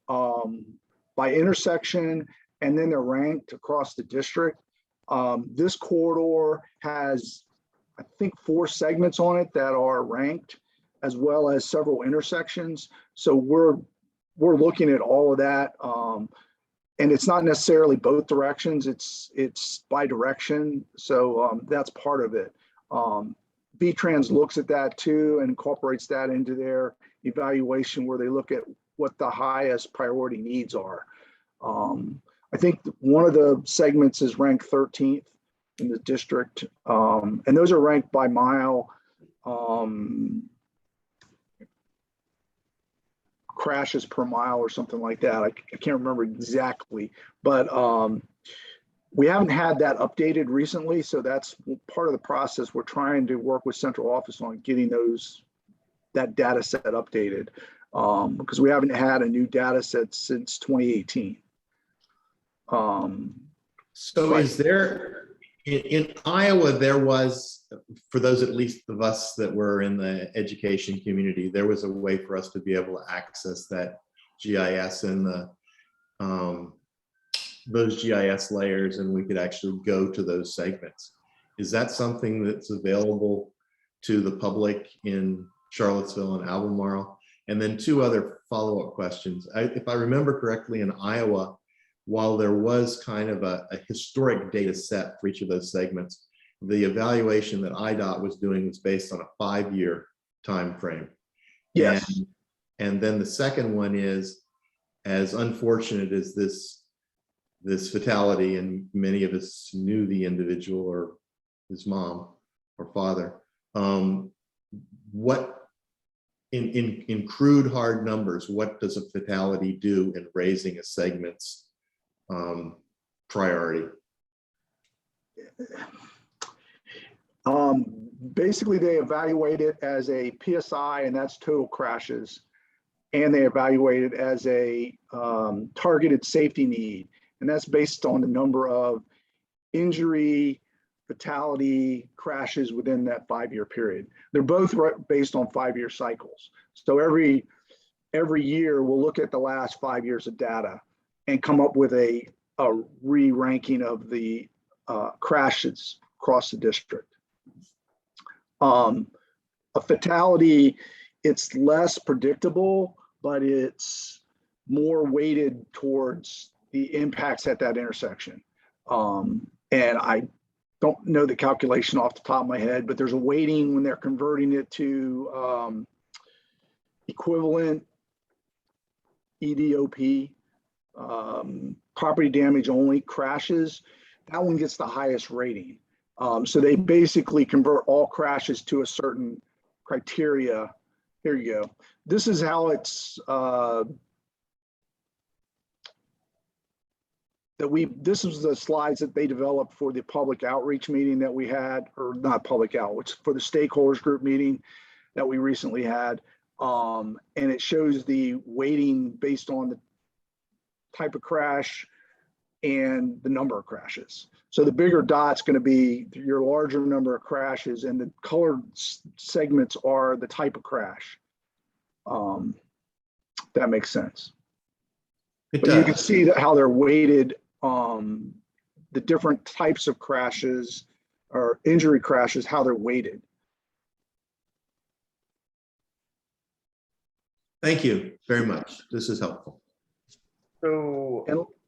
by intersection, and then they're ranked across the district. This corridor has, I think, 4 segments on it that are ranked, as well as several intersections. So we're looking at all of that. And it's not necessarily both directions, it's bi-direction. So that's part of it. V-Trans looks at that too and incorporates that into their evaluation, where they look at what the highest priority needs are. I think one of the segments is ranked 13th in the district, and those are ranked by mile crashes per mile or something like that. I can't remember exactly, but we haven't had that updated recently, so that's part of the process. We're trying to work with central office on getting that data set updated, because we haven't had a new data set since 2018. So is there, in Iowa, there was, for those at least of us that were in the education community, there was a way for us to be able to access that GIS and those GIS layers, and we could actually go to those segments. Is that something that's available to the public in Charlottesville and Albemarle? And then 2 other follow-up questions. If I remember correctly, in Iowa, while there was kind of a historic data set for each of those segments, the evaluation that IDOT was doing was based on a 5-year time frame. Yes. And then the second one is, as unfortunate as this fatality, and many of us knew the individual or his mom or father, what in crude hard numbers, what does a fatality do in raising a segment's priority? Basically, they evaluate it as a PSI, and that's total crashes, and they evaluate it as a targeted safety need, and that's based on the number of injury, fatality, crashes within that 5-year period. They're both based on 5-year cycles. So every year we'll look at the last 5 years of data and come up with a re-ranking of the crashes across the district. A fatality, it's less predictable, but it's more weighted towards the impacts at that intersection. And I don't know the calculation off the top of my head, but there's a weighting when they're converting it to equivalent EDOP, property damage only crashes. That one gets the highest rating. So they basically convert all crashes to a certain criteria. Here you go. This is how it's this was the slides that they developed for the public outreach meeting that we had, or not public outreach, for the stakeholders group meeting that we recently had. And it shows the weighting based on the type of crash and the number of crashes. So the bigger dot's going to be your larger number of crashes, and the colored segments are the type of crash. That makes sense. But you can see that how they're weighted, the different types of crashes or injury crashes, how they're weighted. Thank you very much. This is helpful. So,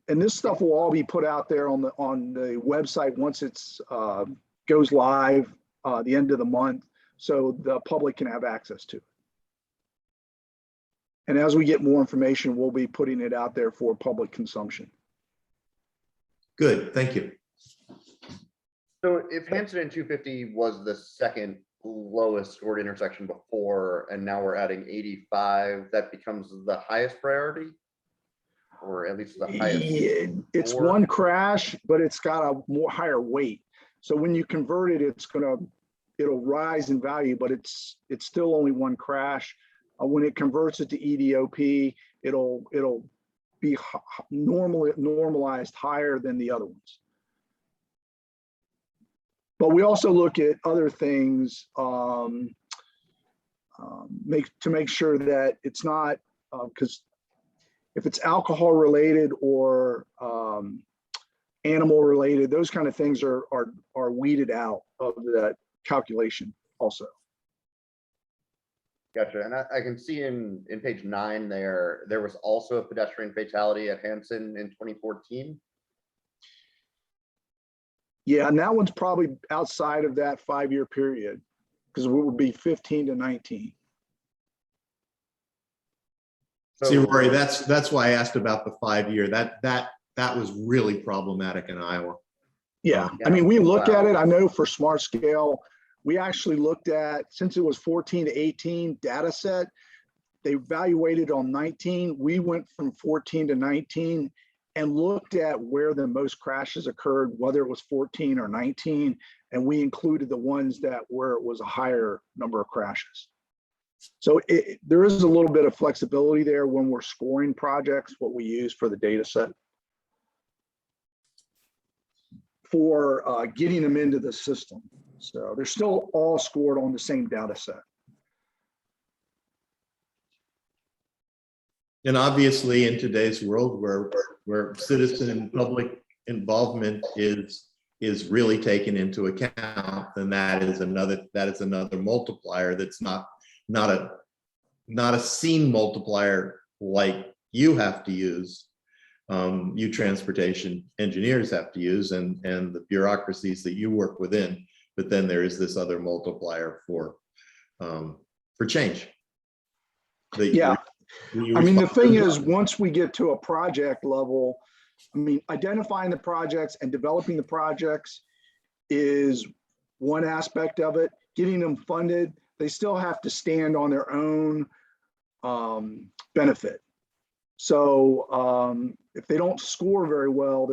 And this stuff will all be put out there on the website once it's goes live the end of the month, so the public can have access to it. And as we get more information, we'll be putting it out there for public consumption. Good, thank you. so if Hanson and 250 was the second lowest scored intersection before, and now we're adding 85, that becomes the highest priority? Or at least the highest? Yeah, it's score? one crash, but it's got a more higher weight. So when you convert it, it'll rise in value, but it's still only one crash. When it converts it to EDOP, it'll be normalized higher than the other ones. But we also look at other things to make sure that it's not, because if it's alcohol related or animal related, those kind of things are weeded out of that calculation also. Gotcha. And I can see in page 9 there was also a pedestrian fatality at Hanson in 2014. Yeah, and that one's probably outside of that 5-year period, because it would be 15 to 19. See, Rory, that's why I asked about the 5-year. That was really problematic in Iowa. Yeah, I mean, we look at it. I know for Smart Scale, we actually looked at, since it was 14 to 18 data set, they evaluated on 19. We went from 14 to 19 and looked at where the most crashes occurred, whether it was 14 or 19, and we included the ones where it was a higher number of crashes. So there is a little bit of flexibility there when we're scoring projects, what we use for the data set for getting them into the system. So they're still all scored on the same data set. And obviously in today's world where citizen and public involvement is really taken into account, then that is another multiplier that's not a scene multiplier like you have to use, you transportation engineers have to use, and the bureaucracies that you work within. But then there is this other multiplier for change. Yeah. I mean, the thing is, once we get to a project level, I mean, identifying the projects and developing the projects is one aspect of it. Getting them funded, they still have to stand on their own benefit. So if they don't score very well,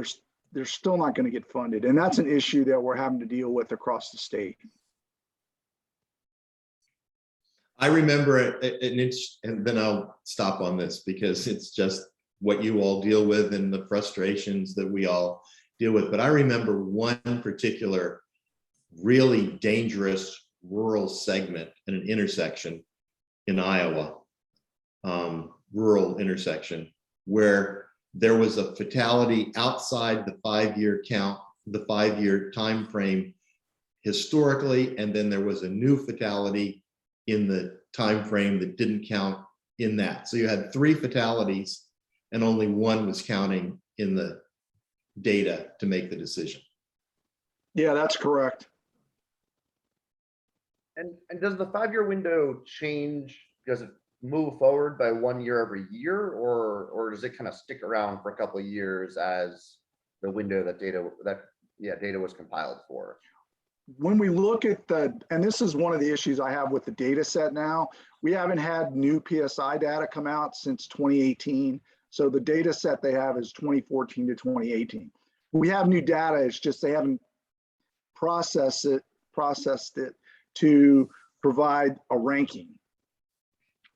they're still not going to get funded. And that's an issue that we're having to deal with across the state. I remember and then I'll stop on this because it's just what you all deal with and the frustrations that we all deal with. But I remember one particular really dangerous rural segment in an intersection in Iowa, rural intersection, where there was a fatality outside the 5-year count, the 5-year time frame historically, and then there was a new fatality in the time frame that didn't count in that. So you had 3 fatalities and only one was counting in the data to make the decision. Yeah, that's correct. And does the 5-year window change? Does it move forward by 1 year every year, or does it kind of stick around for a couple of years as the window that data was compiled for? when we look at and this is one of the issues I have with the data set now, we haven't had new PSI data come out since 2018. So the data set they have is 2014 to 2018. We have new data, it's just they haven't processed it to provide a ranking.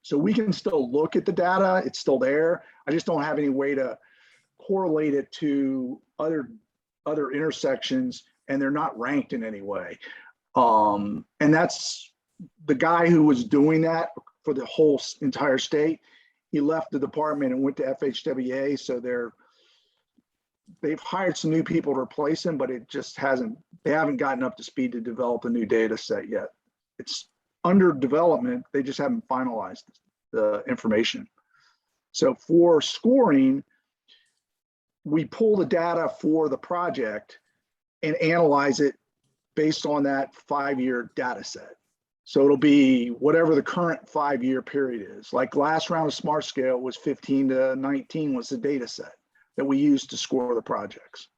So we can still look at the data, it's still there. I just don't have any way to correlate it to other intersections, and they're not ranked in any way. And that's the guy who was doing that for the whole entire state. He left the department and went to FHWA. So they've hired some new people to replace him, but it just they haven't gotten up to speed to develop a new data set yet. It's under development. They just haven't finalized the information. So for scoring, we pull the data for the project and analyze it based on that 5-year data set. So it'll be whatever the current 5-year period is. Like last round of Smart Scale was 15 to 19 was the data set that we used to score the projects.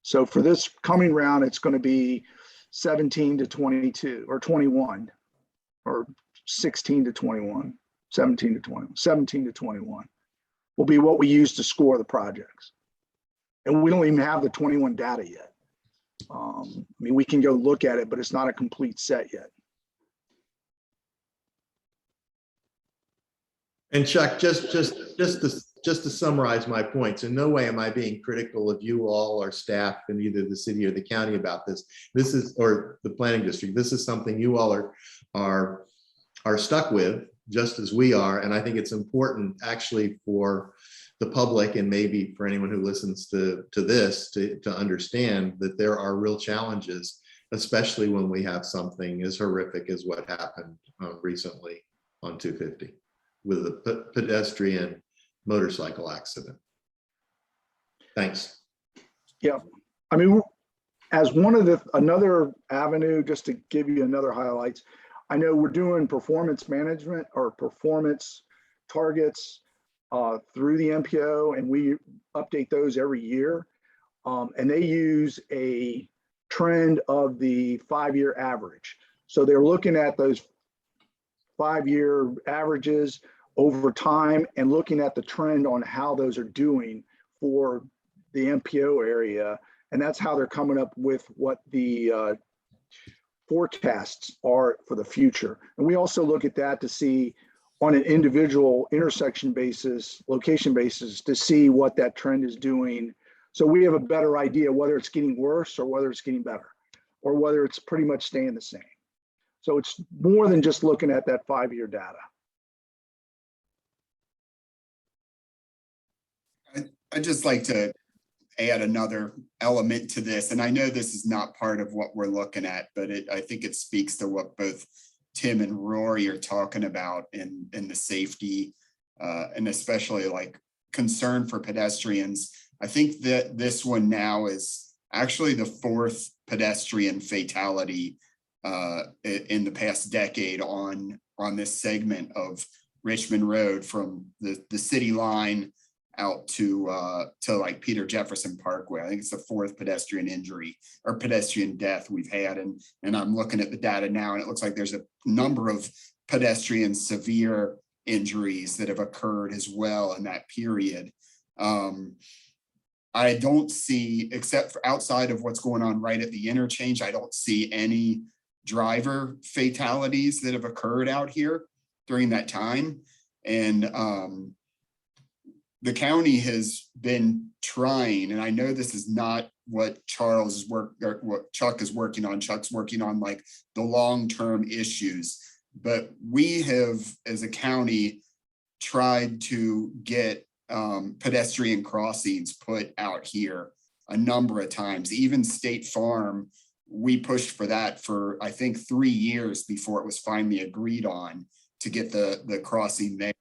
So for this coming round, it's going to be 17 to 22 or 21 or 16 to 21, 17 to 20, 17 to 21 will be what we use to score the projects. And we don't even have the 21 data yet. I mean, we can go look at it, but it's not a complete set yet. And Chuck, just to summarize my points, in no way am I being critical of you all or staff in either the city or the county about this. This is, or the planning district. This is something you all are stuck with, just as we are. And I think it's important actually for the public and maybe for anyone who listens to this to understand that there are real challenges, especially when we have something as horrific as what happened recently on 250 with a pedestrian motorcycle accident. Thanks. Yeah, I mean, as one of another avenue, just to give you another highlights, I know we're doing performance management or performance targets through the MPO, and we update those every year. And they use a trend of the 5-year average. So they're looking at those 5-year averages over time and looking at the trend on how those are doing for the MPO area. And that's how they're coming up with what the forecasts are for the future. And we also look at that to see on an individual intersection basis, location basis, to see what that trend is doing. So we have a better idea whether it's getting worse or whether it's getting better, or whether it's pretty much staying the same. So it's more than just looking at that 5-year data. I'd just like to add another element to this. And I know this is not part of what we're looking at, but I think it speaks to what both Tim and Rory are talking about in the safety and especially like concern for pedestrians. I think that this one now is actually the 4th pedestrian fatality in the past decade on this segment of Richmond Road from the city line out to like Peter Jefferson Parkway. I think it's the 4th pedestrian injury or pedestrian death we've had. And I'm looking at the data now, and it looks like there's a number of pedestrian severe injuries that have occurred as well in that period. I don't see, except for outside of what's going on right at the interchange, I don't see any driver fatalities that have occurred out here during that time. And the county has been trying, and I know this is not what Charles is or what Chuck is working on. Chuck's working on like the long-term issues, but we have, as a county, tried to get pedestrian crossings put out here a number of times. Even State Farm, we pushed for that for I think 3 years before it was finally agreed on to get the crossing there.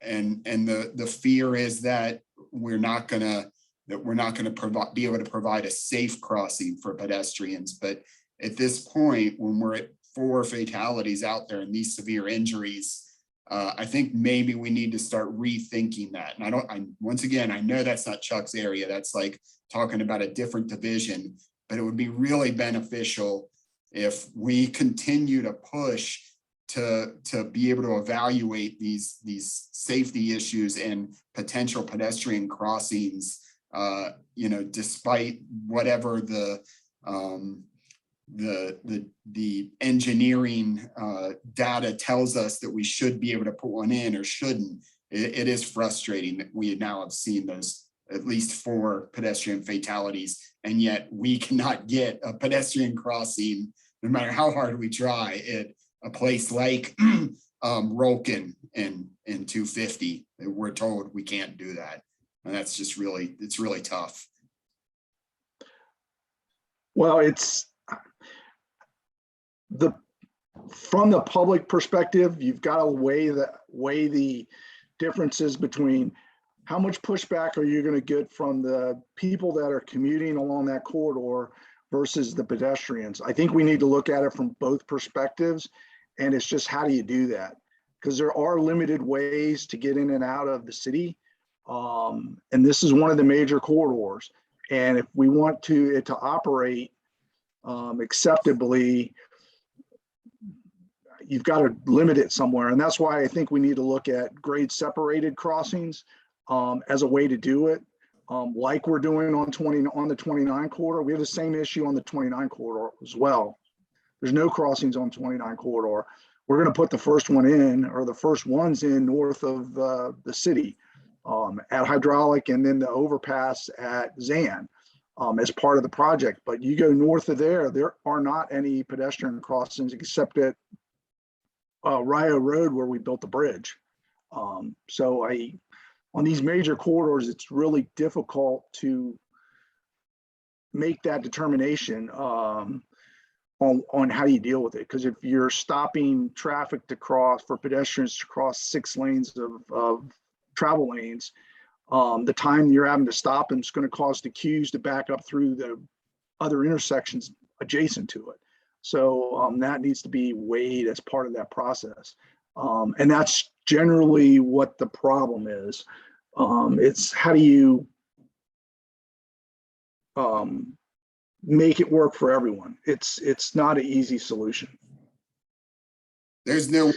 And the fear is that we're not gonna be able to provide a safe crossing for pedestrians. But at this point, when we're at 4 fatalities out there and these severe injuries, I think maybe we need to start rethinking that. And once again, I know that's not Chuck's area. That's like talking about a different division, but it would be really beneficial if we continue to push to be able to evaluate these safety issues and potential pedestrian crossings, despite whatever the engineering data tells us that we should be able to put one in or shouldn't. It is frustrating that we now have seen those at least 4 pedestrian fatalities, and yet we cannot get a pedestrian crossing, no matter how hard we try, at a place like Rolkin and 250. We're told we can't do that. And that's just it's really tough. Well, from the public perspective, you've got to weigh the differences between how much pushback are you going to get from the people that are commuting along that corridor versus the pedestrians. I think we need to look at it from both perspectives, and it's just how do you do that? Because there are limited ways to get in and out of the city, and this is one of the major corridors. And if we want it to operate acceptably, you've got to limit it somewhere. And that's why I think we need to look at grade separated crossings as a way to do it. Like we're doing on the 29 corridor. We have the same issue on the 29 corridor as well. There's no crossings on 29 corridor. We're going to put the first one in, or the first ones in, north of the city at Hydraulic, and then the overpass at Zan as part of the project. But you go north of there are not any pedestrian crossings except at Rio Road where we built the bridge. So on these major corridors, it's really difficult to make that determination on how you deal with it. Because if you're stopping traffic for pedestrians to cross 6 lanes of travel lanes, the time you're having to stop them is going to cause the queues to back up through the other intersections adjacent to it. So that needs to be weighed as part of that process. And that's generally what the problem is. It's how do you make it work for everyone? It's not an easy solution. There's no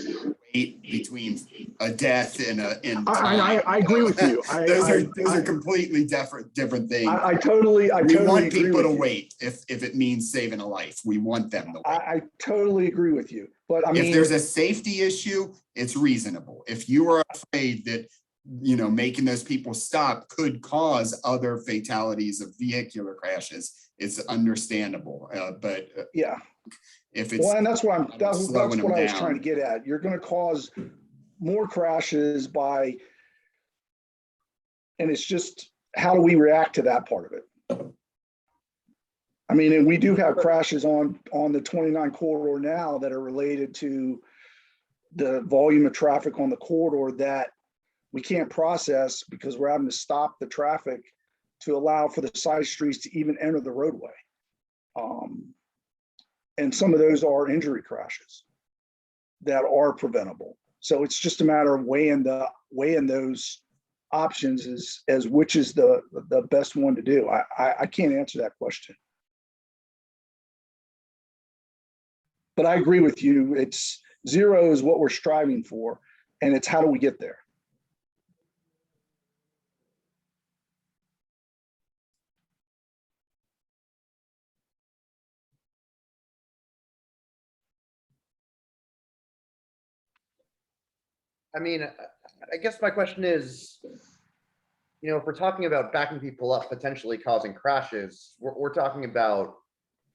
weight between a death and I agree with you. Those are completely different things. I totally we want agree people with to you. wait if it means saving a life. We want them to wait. I totally agree with you. But I mean, if there's a safety issue, it's reasonable. If you are afraid that making those people stop could cause other fatalities of vehicular crashes, it's understandable. But yeah, if it's and that's what that's what I was down. trying to get at. You're going to cause more crashes and it's just how do we react to that part of it? I mean, and we do have crashes on the 29 corridor now that are related to the volume of traffic on the corridor that we can't process because we're having to stop the traffic to allow for the side streets to even enter the roadway. And some of those are injury crashes that are preventable. So it's just a matter of weighing those options as which is the best one to do. I can't answer that question. But I agree with you. It's 0 is what we're striving for, and it's how do we get there? I mean, I guess my question is, if we're talking about backing people up, potentially causing crashes, we're talking about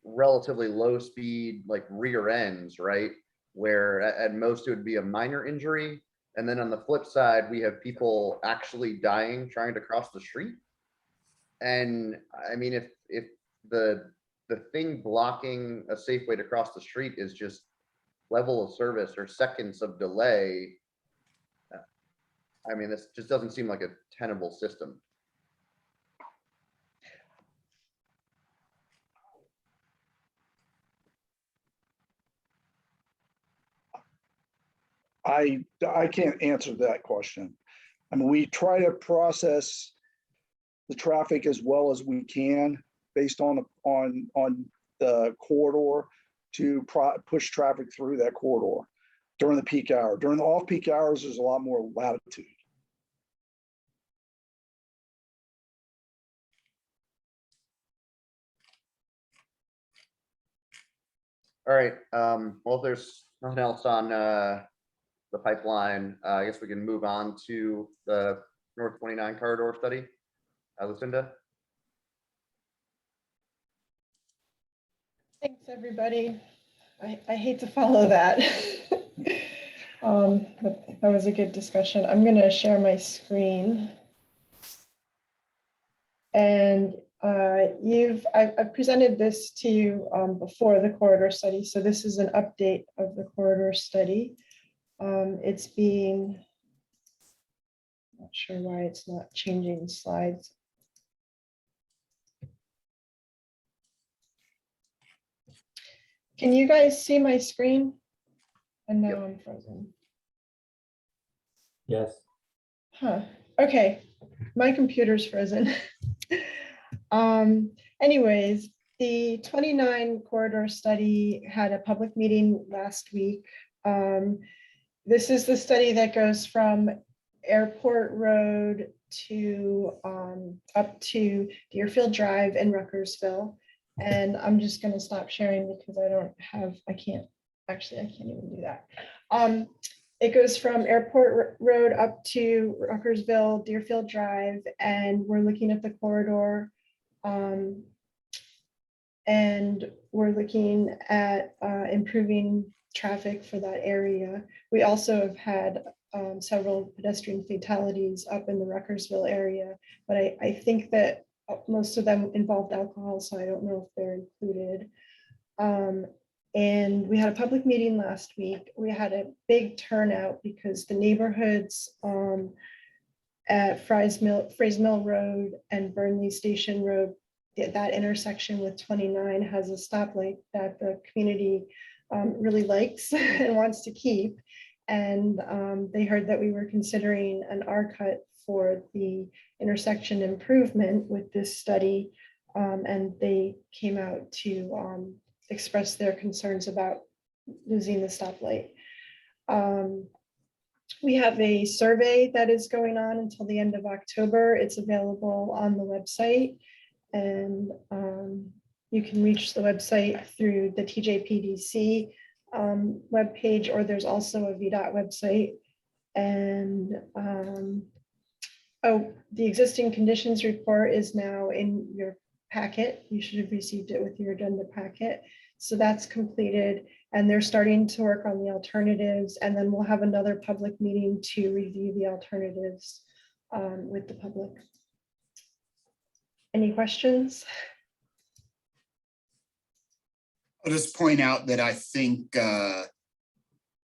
relatively low speed, like rear ends, right? Where at most it would be a minor injury. And then on the flip side, we have people actually dying trying to cross the street. And I mean, if the thing blocking a safe way to cross the street is just level of service or seconds of delay, I mean, this just doesn't seem like a tenable system. I can't answer that question. I mean, we try to process the traffic as well as we can based on the corridor to push traffic through that corridor during the peak hour. During the off-peak hours, there's a lot more latitude. All right, well, if there's nothing else on the pipeline, I guess we can move on to the North 29 corridor study. Lucinda? Thanks, everybody. I hate to follow that. But that was a good discussion. I'm going to share my screen. And I've presented this to you before the corridor study. So this is an update of the corridor study. It's being, not sure why it's not changing slides. Can you guys see my screen? And now I'm frozen. Yes. Huh, okay, my computer's frozen. Anyways, the 29 corridor study had a public meeting last week. This is the study that goes from Airport Road to up to Deerfield Drive in Ruckersville. And I'm just going to stop sharing because I can't even do that. It goes from Airport Road up to Ruckersville, Deerfield Drive, and we're looking at the corridor. And we're looking at improving traffic for that area. We also have had several pedestrian fatalities up in the Ruckersville area, but I think that most of them involved alcohol, so I don't know if they're included. And we had a public meeting last week. We had a big turnout because the neighborhoods at Fry's Mill Road and Burnley Station Road, that intersection with 29 has a stoplight that the community really likes and wants to keep. And they heard that we were considering an R-cut for the intersection improvement with this study. And they came out to express their concerns about losing the stoplight. We have a survey that is going on until the end of October. It's available on the website, and you can reach the website through the TJPDC webpage, or there's also a VDOT website. And the existing conditions report is now in your packet. You should have received it with your agenda packet. So that's completed, and they're starting to work on the alternatives, and then we'll have another public meeting to review the alternatives with the public. Any questions? I'll just point out that I think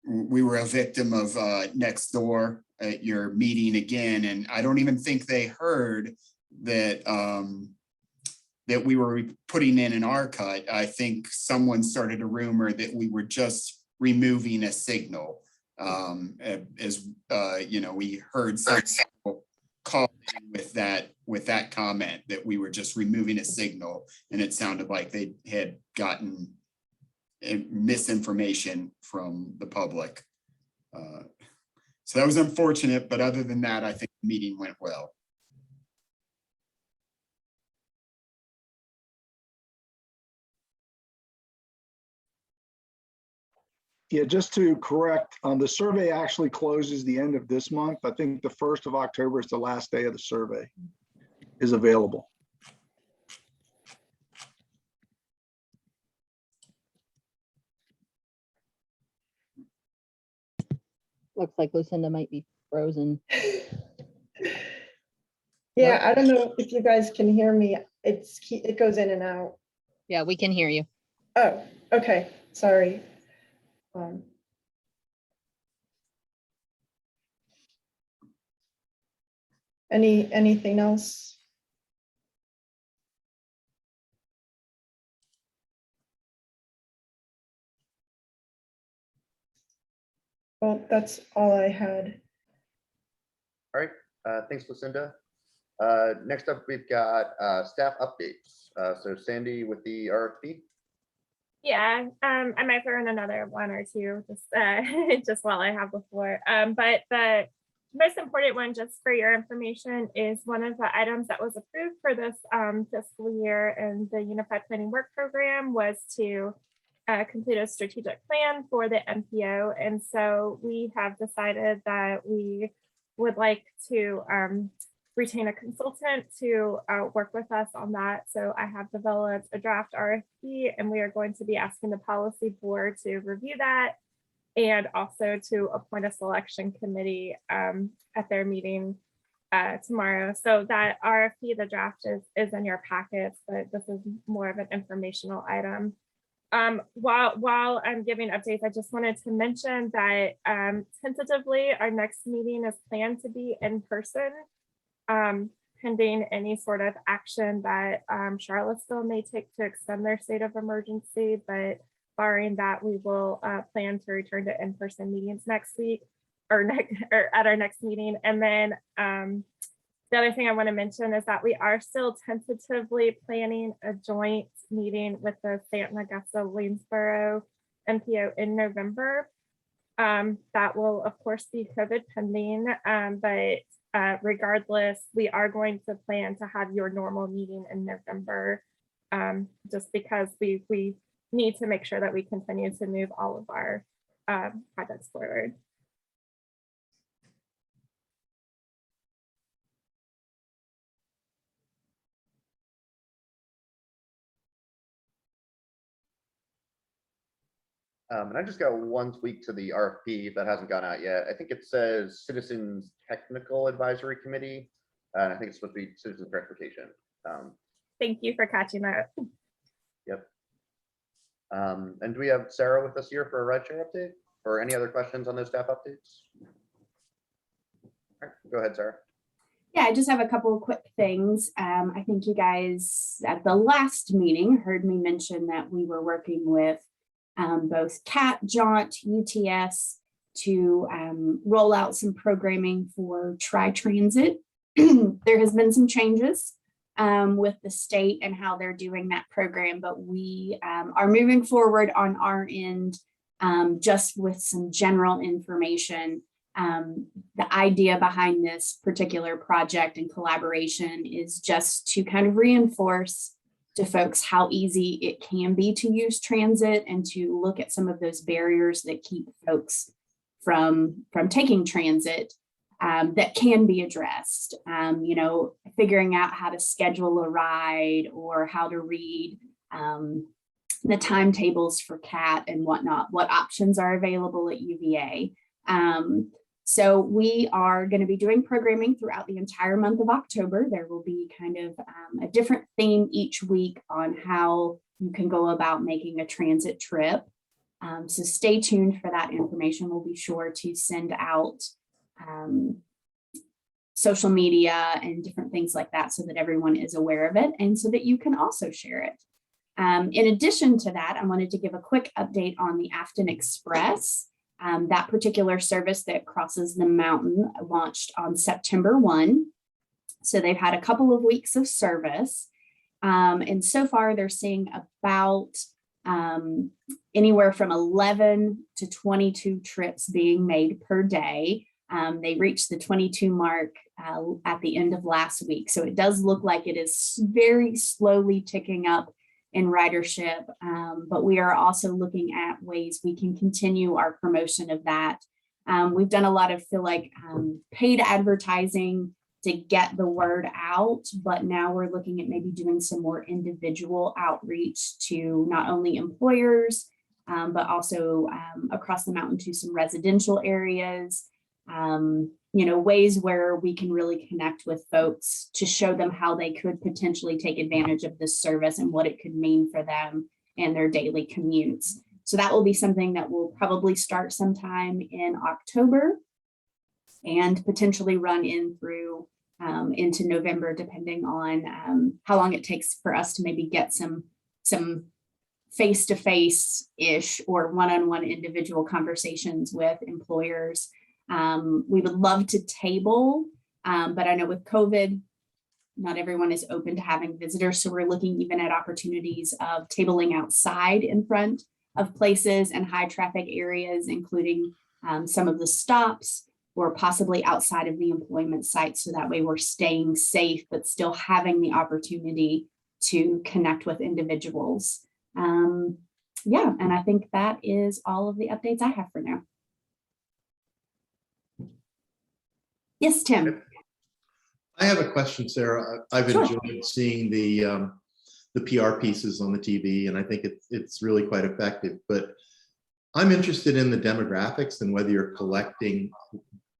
we were a victim of next door at your meeting again, and I don't even think they heard that that we were putting in an R-cut. I think someone started a rumor that we were just removing a signal. As you know, we heard some people call in with that comment that we were just removing a signal, and it sounded like they had gotten misinformation from the public. So that was unfortunate, but other than that, I think the meeting went well. Yeah, just to correct, the survey actually closes the end of this month. I think the 1st of October is the last day of the survey is available. Looks like Lucinda might be frozen. Yeah, I don't know if you guys can hear me. It goes in and out. Yeah, we can hear you. Oh, okay, sorry. Anything else? Well, that's all I had. All right, thanks, Lucinda. Next up, we've got staff updates. So Sandy with the RFP. Yeah, I might throw in another one or two just just while I have the floor. But the most important one, just for your information, is one of the items that was approved for this fiscal year in the Unified Planning Work Program was to complete a strategic plan for the MPO. And so we have decided that we would like to retain a consultant to work with us on that. So I have developed a draft RFP, and we are going to be asking the policy board to review that and also to appoint a selection committee at their meeting tomorrow. So that RFP, the draft is in your packets, but this is more of an informational item. While I'm giving updates, I just wanted to mention that tentatively our next meeting is planned to be in person, pending any sort of action that Charlottesville may take to extend their state of emergency. But barring that, we will plan to return to in-person meetings next week or at our next meeting. And then the other thing I want to mention is that we are still tentatively planning a joint meeting with the Stanton, Augusta, Lanesboro MPO in November. That will, of course, be COVID pending, but regardless, we are going to plan to have your normal meeting in November, just because we need to make sure that we continue to move all of our projects forward. And I just got one tweak to the RFP that hasn't gone out yet. I think it says Citizens Technical Advisory Committee, and I think it's supposed to be Citizens Transportation. Thank you for catching that. Yep. And do we have Sarah with us here for a Rideshare update or any other questions on those staff updates? All right, go ahead, Sarah. Yeah, I just have a couple of quick things. I think you guys at the last meeting heard me mention that we were working with both CAT, Jaunt, UTS to roll out some programming for Tri-Transit. There has been some changes with the state and how they're doing that program, but we are moving forward on our end just with some general information. The idea behind this particular project and collaboration is just to kind of reinforce to folks how easy it can be to use transit and to look at some of those barriers that keep folks from taking transit that can be addressed. You know, figuring out how to schedule a ride or how to read the timetables for CAT and whatnot, what options are available at UVA. So we are going to be doing programming throughout the entire month of October. There will be kind of a different theme each week on how you can go about making a transit trip. So stay tuned for that information. We'll be sure to send out social media and different things like that so that everyone is aware of it and so that you can also share it. In addition to that, I wanted to give a quick update on the Afton Express. That particular service that crosses the mountain launched on September 1. So they've had a couple of weeks of service. And so far they're seeing about anywhere from 11 to 22 trips being made per day. They reached the 22 mark at the end of last week. So it does look like it is very slowly ticking up in ridership, but we are also looking at ways we can continue our promotion of that. We've done a lot of paid advertising to get the word out, but now we're looking at maybe doing some more individual outreach to not only employers, but also across the mountain to some residential areas. You know, ways where we can really connect with folks to show them how they could potentially take advantage of this service and what it could mean for them and their daily commutes. So that will be something that will probably start sometime in October and potentially run in through into November, depending on how long it takes for us to maybe get some face-to-face-ish or one-on-one individual conversations with employers. We would love to table, but I know with COVID, not everyone is open to having visitors. So we're looking even at opportunities of tabling outside in front of places and high traffic areas, including some of the stops or possibly outside of the employment site. So that way we're staying safe, but still having the opportunity to connect with individuals. Yeah, and I think that is all of the updates I have for now. Yes, Tim. I have a question, Sarah. I've Sure. enjoyed seeing the PR pieces on the TV, and I think it's really quite effective. But I'm interested in the demographics and whether you're collecting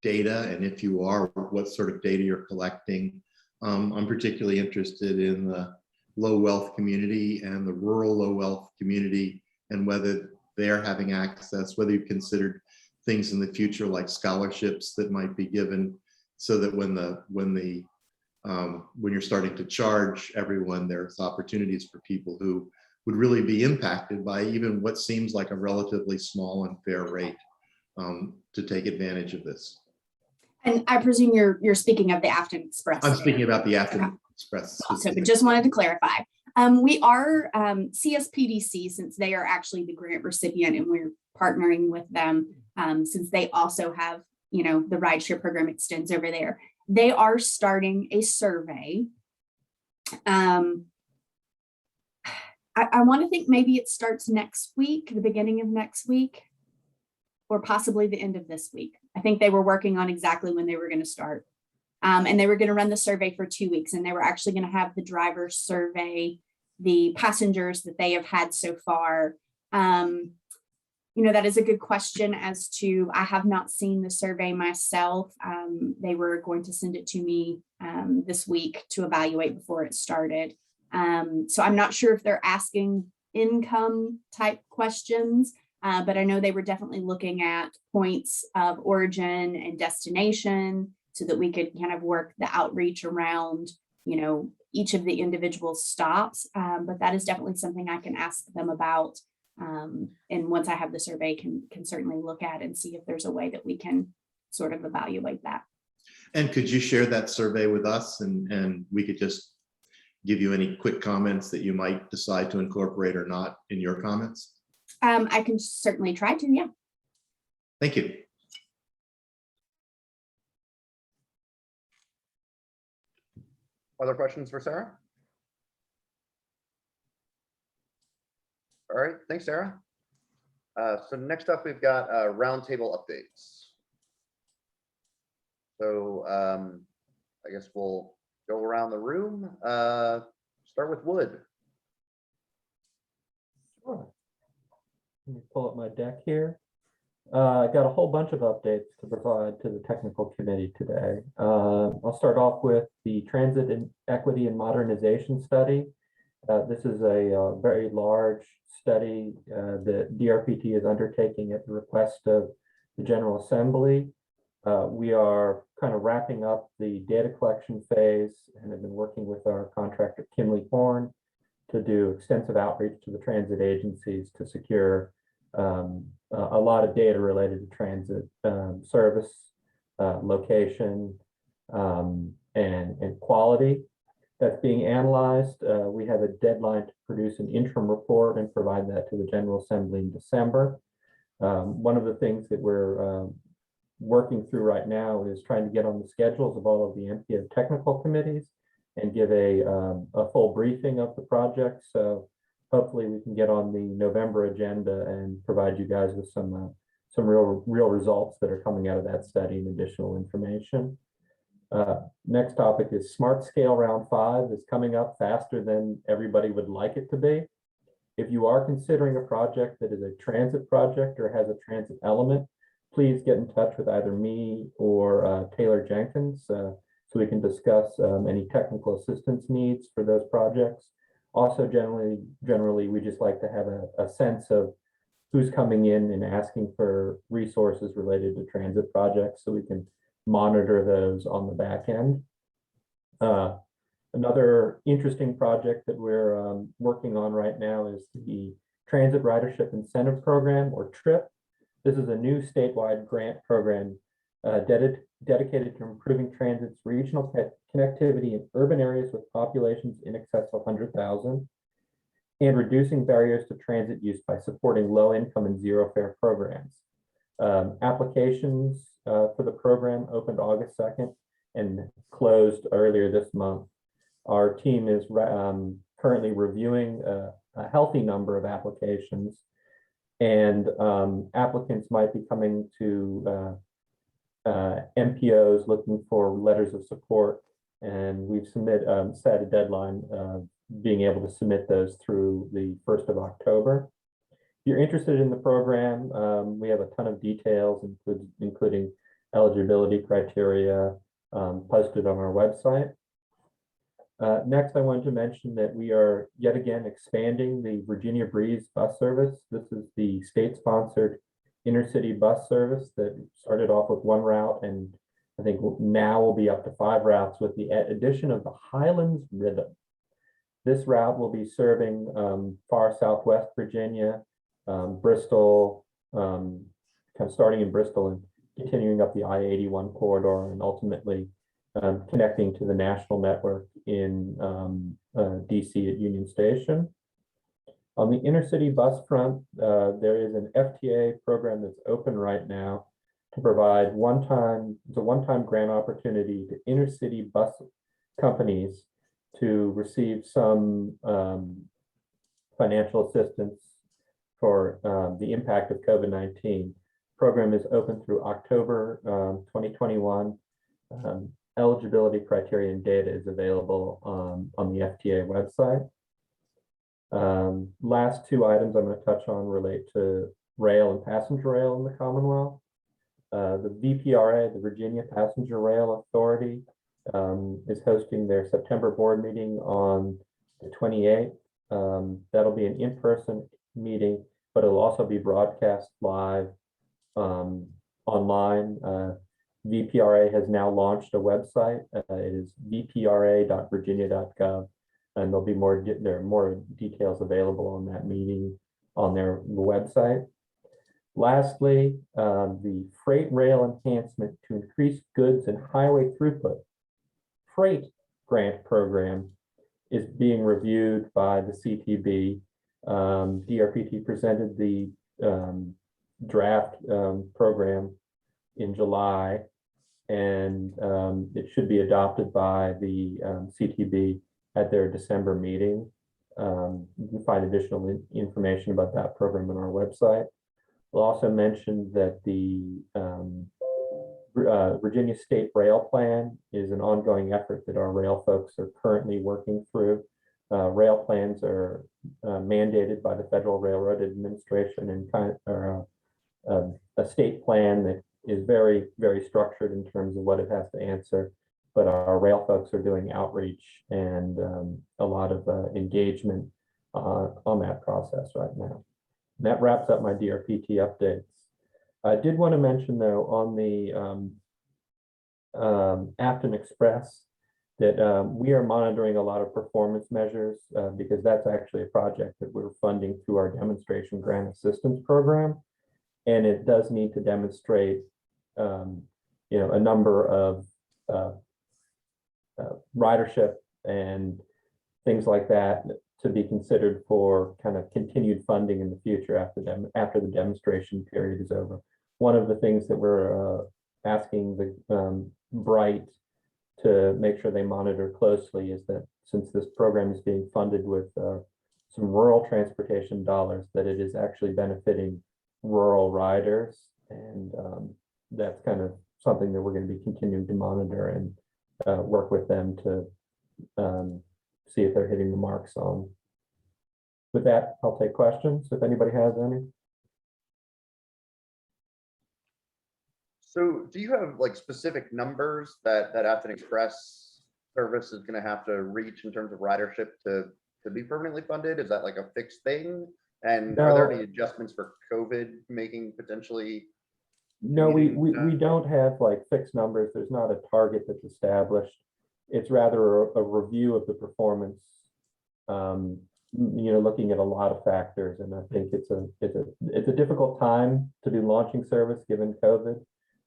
data, and if you are, what sort of data you're collecting. I'm particularly interested in the low wealth community and the rural low wealth community, and whether they're having access, whether you've considered things in the future like scholarships that might be given, so that when you're starting to charge everyone, there's opportunities for people who would really be impacted by even what seems like a relatively small and fair rate to take advantage of this. And I presume you're speaking of the Afton Express. I'm speaking about the Afton Okay. Express. So but just wanted to clarify. We are CSPDC, since they are actually the grant recipient and we're partnering with them, since they also have, the rideshare program extends over there. They are starting a survey. I want to think maybe it starts next week, the beginning of next week, or possibly the end of this week. I think they were working on exactly when they were going to start. And they were going to run the survey for 2 weeks, and they were actually going to have the drivers survey the passengers that they have had so far. That is a good question as to, I have not seen the survey myself. They were going to send it to me this week to evaluate before it started. So I'm not sure if they're asking income type questions, but I know they were definitely looking at points of origin and destination so that we could kind of work the outreach around, each of the individual stops. But that is definitely something I can ask them about. And once I have the survey, can certainly look at and see if there's a way that we can sort of evaluate that. And could you share that survey with us, and we could just give you any quick comments that you might decide to incorporate or not in your comments? I can certainly try to, yeah. Thank you. Other questions for Sarah? All right, thanks, Sarah. So next up, we've got roundtable updates. So I guess we'll go around the room. Start with Wood. Sure. Let me pull up my deck here. I got a whole bunch of updates to provide to the technical committee today. I'll start off with the Transit and Equity and Modernization study. This is a very large study that DRPT is undertaking at the request of the General Assembly. We are kind of wrapping up the data collection phase and have been working with our contractor, Kimley Horn, to do extensive outreach to the transit agencies to secure a lot of data related to transit service, location, and quality. That's being analyzed. We have a deadline to produce an interim report and provide that to the General Assembly in December. One of the things that we're working through right now is trying to get on the schedules of all of the MPO technical committees and give a full briefing of the project. So hopefully we can get on the November agenda and provide you guys with some real results that are coming out of that study and additional information. Next topic is Smart Scale Round 5 is coming up faster than everybody would like it to be. If you are considering a project that is a transit project or has a transit element, please get in touch with either me or Taylor Jenkins so we can discuss any technical assistance needs for those projects. Also, generally, we just like to have a sense of who's coming in and asking for resources related to transit projects so we can monitor those on the back end. Another interesting project that we're working on right now is the Transit Ridership Incentive Program, or TRIP. This is a new statewide grant program dedicated to improving transit's regional connectivity in urban areas with populations in excess of 100,000 and reducing barriers to transit use by supporting low-income and zero-fare programs. Applications for the program opened August 2nd and closed earlier this month. Our team is currently reviewing a healthy number of applications, and applicants might be coming to MPOs looking for letters of support, and we've set a deadline of being able to submit those through the 1st of October. If you're interested in the program, we have a ton of details, including eligibility criteria, posted on our website. Next, I wanted to mention that we are yet again expanding the Virginia Breeze bus service. This is the state-sponsored intercity bus service that started off with 1 route, and I think now will be up to 5 routes with the addition of the Highlands Rhythm. This route will be serving far southwest Virginia, Bristol, kind of starting in Bristol and continuing up the I-81 corridor, and ultimately connecting to the national network in DC at Union Station. On the intercity bus front, there is an FTA program that's open right now to provide it's a one-time grant opportunity to intercity bus companies to receive some financial assistance for the impact of COVID-19. Program is open through October 2021. Eligibility criteria and data is available on the FTA website. Last 2 items I'm going to touch on relate to rail and passenger rail in the Commonwealth. The VPRA, the Virginia Passenger Rail Authority, is hosting their September board meeting on the 28th. That'll be an in-person meeting, but it'll also be broadcast live online. VPRA has now launched a website. It is vpra.virginia.gov, and there are more details available on that meeting on their website. Lastly, the Freight Rail Enhancement to Increase Goods and Highway Throughput Freight Grant Program is being reviewed by the CTB. DRPT presented the draft program in July, and it should be adopted by the CTB at their December meeting. You can find additional information about that program on our website. We'll also mention that the Virginia State Rail Plan is an ongoing effort that our rail folks are currently working through. Rail plans are mandated by the Federal Railroad Administration and are a state plan that is very, very structured in terms of what it has to answer. But our rail folks are doing outreach and a lot of engagement on that process right now. And that wraps up my DRPT updates. I did want to mention, though, on the Afton Express that we are monitoring a lot of performance measures because that's actually a project that we're funding through our demonstration grant assistance program. And it does need to demonstrate, a number of ridership and things like that to be considered for kind of continued funding in the future after the demonstration period is over. One of the things that we're asking the Bright to make sure they monitor closely is that since this program is being funded with some rural transportation dollars, that it is actually benefiting rural riders, and that's kind of something that we're going to be continuing to monitor and work with them to see if they're hitting the marks on. With that, I'll take questions if anybody has any. So do you have like specific numbers that Afton Express service is going to have to reach in terms of ridership to be permanently funded? Is that like a fixed thing? And are there any adjustments for COVID making potentially? No, we don't have like fixed numbers. There's not a target that's established. It's rather a review of the performance looking at a lot of factors, and I think it's a difficult time to be launching service given COVID.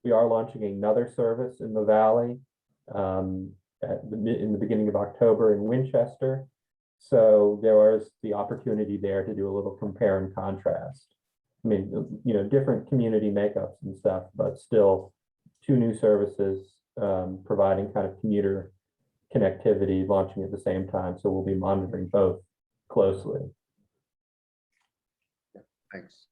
We are launching another service in the Valley in the beginning of October in Winchester. So there is the opportunity there to do a little compare and contrast. I mean, different community makeups and stuff, but still 2 new services providing kind of commuter connectivity launching at the same time. So we'll be monitoring both closely. Thanks.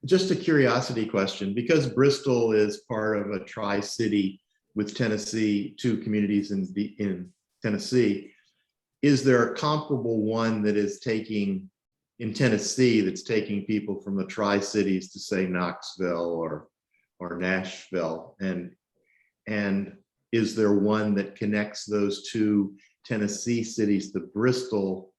Just a curiosity question, because Bristol is part of a tri-city with Tennessee, 2 communities in Tennessee, is there a comparable one that is taking in Tennessee that's taking people from the tri-cities to say Knoxville or Nashville, and is there one that connects those 2 Tennessee cities to Bristol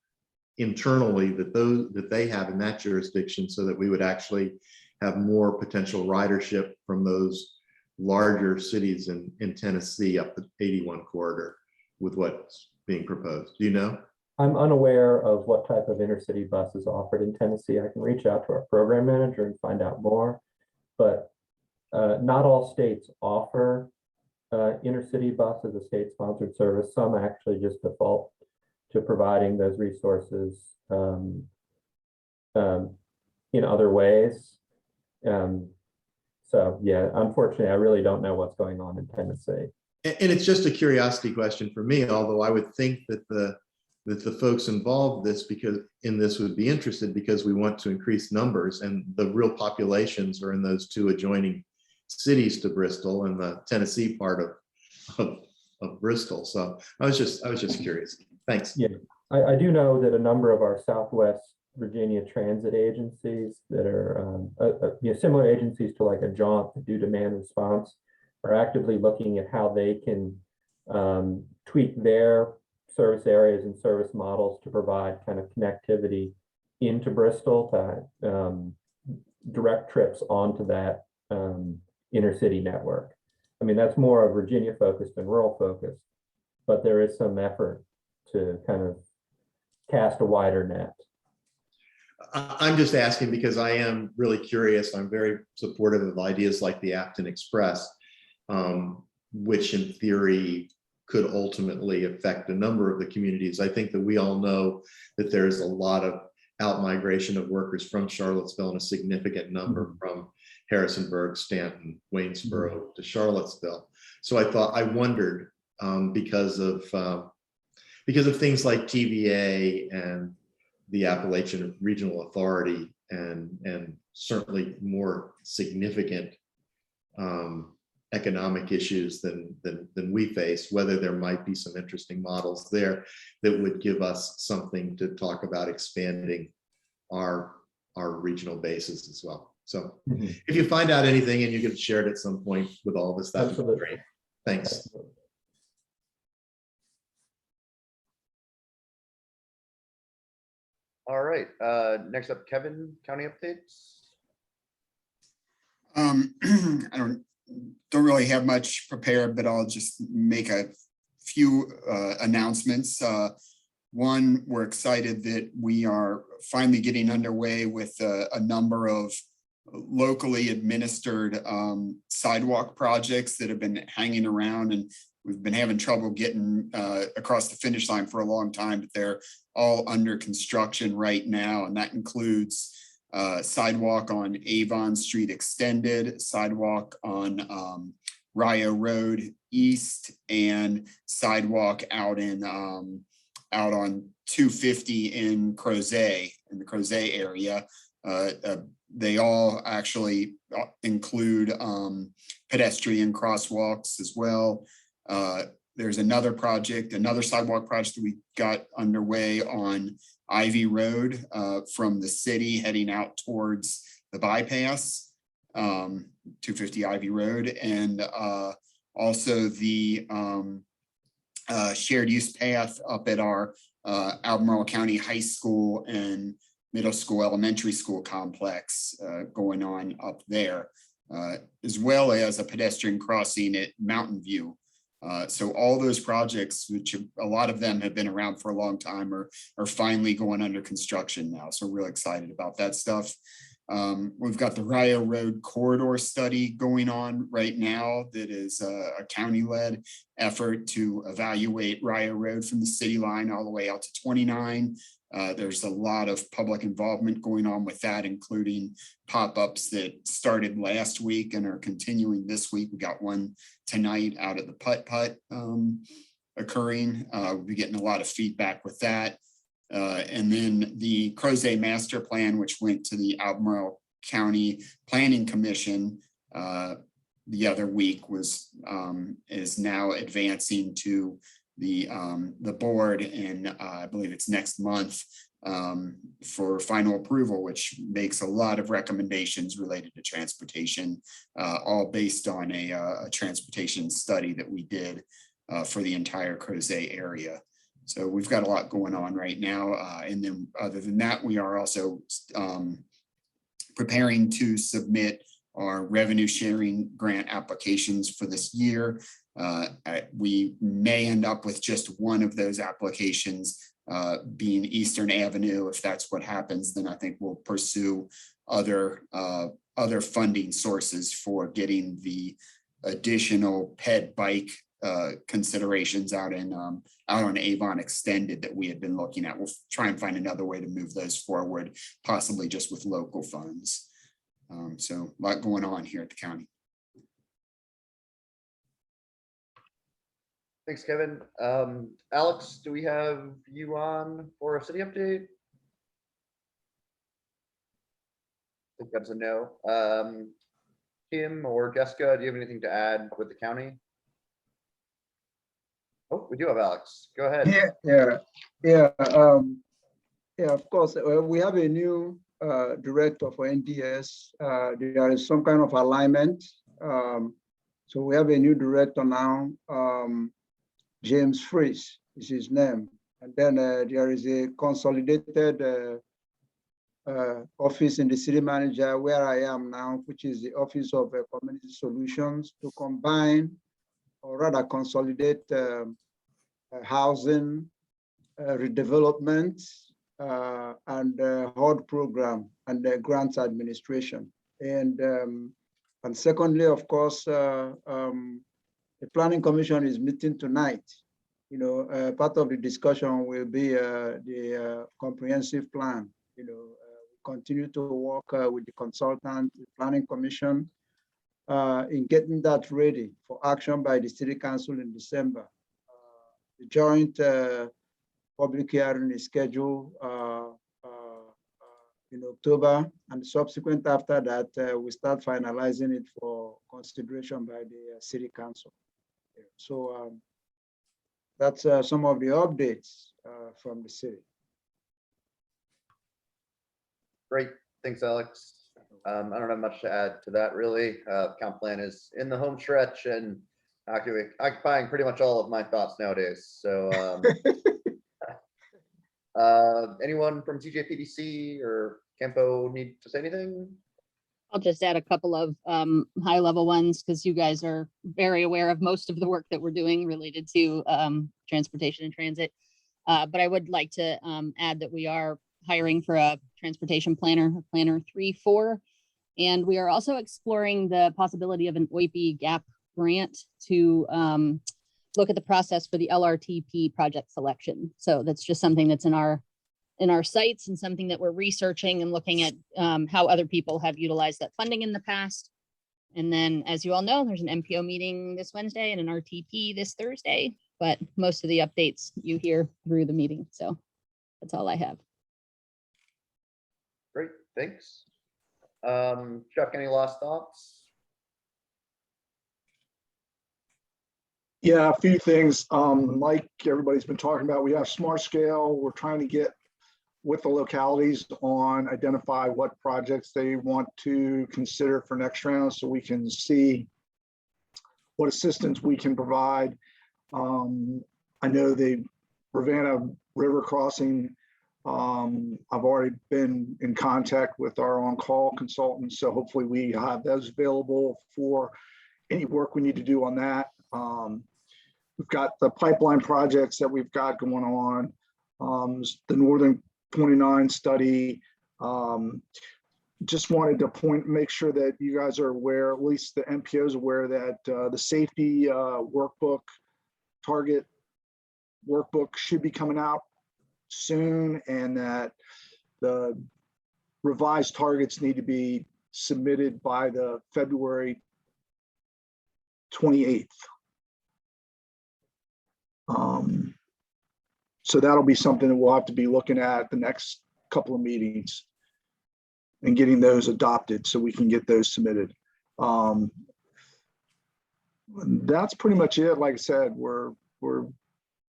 internally that they have in that jurisdiction, so that we would actually have more potential ridership from those larger cities in Tennessee up the 81 corridor with what's being proposed? Do you know? I'm unaware of what type of intercity bus is offered in Tennessee. I can reach out to our program manager and find out more, but not all states offer intercity bus as a state-sponsored service. Some actually just default to providing those resources in other ways. So yeah, unfortunately, I really don't know what's going on in Tennessee. And it's just a curiosity question for me, although I would think that the folks involved in this would be interested, because we want to increase numbers, and the real populations are in those 2 adjoining cities to Bristol and the Tennessee part of Bristol. So I was just curious. Thanks. Yeah, I do know that a number of our Southwest Virginia transit agencies that are similar agencies to like a Jaunt that do demand response are actively looking at how they can tweak their service areas and service models to provide kind of connectivity into Bristol to direct trips onto that intercity network. I mean, that's more of Virginia focused and rural focused, but there is some effort to kind of cast a wider net. I'm just asking because I am really curious. I'm very supportive of ideas like the Afton Express, which in theory could ultimately affect a number of the communities. I think that we all know that there's a lot of out-migration of workers from Charlottesville, and a significant number from Harrisonburg, Stanton, Waynesboro to Charlottesville. So I wondered because of things like TVA and the Appalachian Regional Authority, and certainly more significant economic issues than we face, whether there might be some interesting models there that would give us something to talk about expanding our regional bases as well. So if you find out anything and you can share it at some point with all of us, that would be great. Thanks. Absolutely. All right, next up, Kevin, county updates. I don't really have much prepared, but I'll just make a few announcements. One, we're excited that we are finally getting underway with a number of locally administered sidewalk projects that have been hanging around, and we've been having trouble getting across the finish line for a long time, but they're all under construction right now. And that includes sidewalk on Avon Street Extended, sidewalk on Rio Road East, and sidewalk out on 250 in Crozet, in the Crozet area. They all actually include pedestrian crosswalks as well. There's another project, another sidewalk project that we got underway on Ivy Road from the city heading out towards the bypass, 250 Ivy Road, and also the shared use path up at our Albemarle County High School and Middle School, Elementary School complex going on up there, as well as a pedestrian crossing at Mountain View So all those projects, which a lot of them have been around for a long time, are finally going under construction now. So we're really excited about that stuff. We've got the Rio Road corridor study going on right now. That is a county-led effort to evaluate Rio Road from the city line all the way out to 29. There's a lot of public involvement going on with that, including pop-ups that started last week and are continuing this week. We got one tonight out at the Putt-Putt occurring. We'll be getting a lot of feedback with that. And then the Crozet Master Plan, which went to the Albemarle County Planning Commission the other week, is now advancing to the board, and I believe it's next month for final approval, which makes a lot of recommendations related to transportation, all based on a transportation study that we did for the entire Crozet area. So we've got a lot going on right now. And then other than that, we are also preparing to submit our revenue sharing grant applications for this year. We may end up with just one of those applications being Eastern Avenue. If that's what happens, then I think we'll pursue other funding sources for getting the additional ped bike considerations out on Avon Extended that we had been looking at. We'll try and find another way to move those forward, possibly just with local funds. So a lot going on here at the county. Thanks, Kevin. Alex, do we have you on for a city update? I think that's a no. Kim or Jessica, do you have anything to add with the county? Oh, we do have Alex. Go ahead. Yeah. Of course, we have a new director for NDS. There is some kind of alignment. So we have a new director now. James Fries is his name. And then there is a consolidated office in the city manager where I am now, which is the Office of Community Solutions, to combine or rather consolidate housing, redevelopment, and HUD program and the grants administration. And secondly, of course, the Planning Commission is meeting tonight. You know, part of the discussion will be the comprehensive plan. You know, we continue to work with the consultant, the Planning Commission, in getting that ready for action by the City Council in December. The joint public hearing is scheduled in October, and subsequent after that, we start finalizing it for consideration by the City Council. So that's some of the updates from the city. Great, thanks, Alex. I don't have much to add to that, really. Comp plan is in the home stretch and occupying pretty much all of my thoughts nowadays. So anyone from TJPDC or Campo need to say anything? I'll just add a couple of high level ones because you guys are very aware of most of the work that we're doing related to transportation and transit. But I would like to add that we are hiring for a transportation planner, planner 3-4. And we are also exploring the possibility of an OIP gap grant to look at the process for the LRTP project selection. So that's just something that's in our sites and something that we're researching and looking at how other people have utilized that funding in the past. And then, as you all know, there's an MPO meeting this Wednesday and an RTP this Thursday, but most of the updates you hear through the meeting. So that's all I have. Great, thanks. Chuck, any last thoughts? Yeah, a few things. Like everybody's been talking about, we have smart scale. We're trying to get with the localities on identify what projects they want to consider for next round so we can see what assistance we can provide. I know the Ravenna River crossing, I've already been in contact with our on-call consultants, so hopefully we have those available for any work we need to do on that. we've got the pipeline projects that we've got going on, the Northern 29 study. Just wanted to make sure that you guys are aware, at least the MPO is aware, that the safety workbook, target workbook should be coming out soon, and that the revised targets need to be submitted by the February 28th. So that'll be something that we'll have to be looking at the next couple of meetings and getting those adopted so we can get those submitted. That's pretty much it. Like I said, we're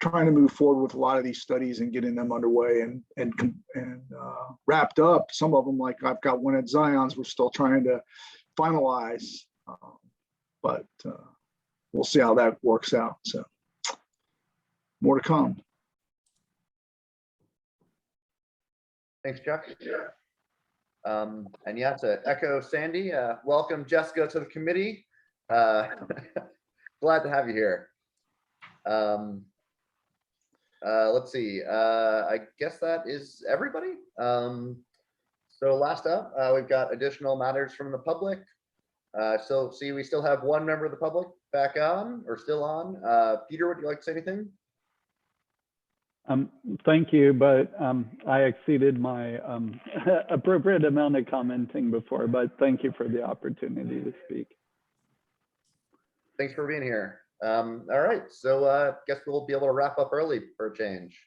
trying to move forward with a lot of these studies and getting them underway and wrapped up. Some of them, like I've got one at Zion's, we're still trying to finalize, but we'll see how that works out. So more to come. Thanks, Chuck. And yeah, to echo Sandy, welcome Jessica to the committee. Glad to have you here. Let's see, I guess that is everybody. So last up, we've got additional matters from the public. So see, we still have one member of the public back on or still on. Peter, would you like to say anything? Thank you, but I exceeded my appropriate amount of commenting before, but thank you for the opportunity to speak. Thanks for being here. All right, so guess we'll be able to wrap up early for a change.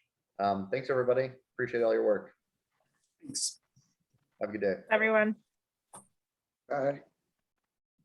Thanks, everybody. Appreciate all your work. Thanks. Have a good day. Everyone. Bye.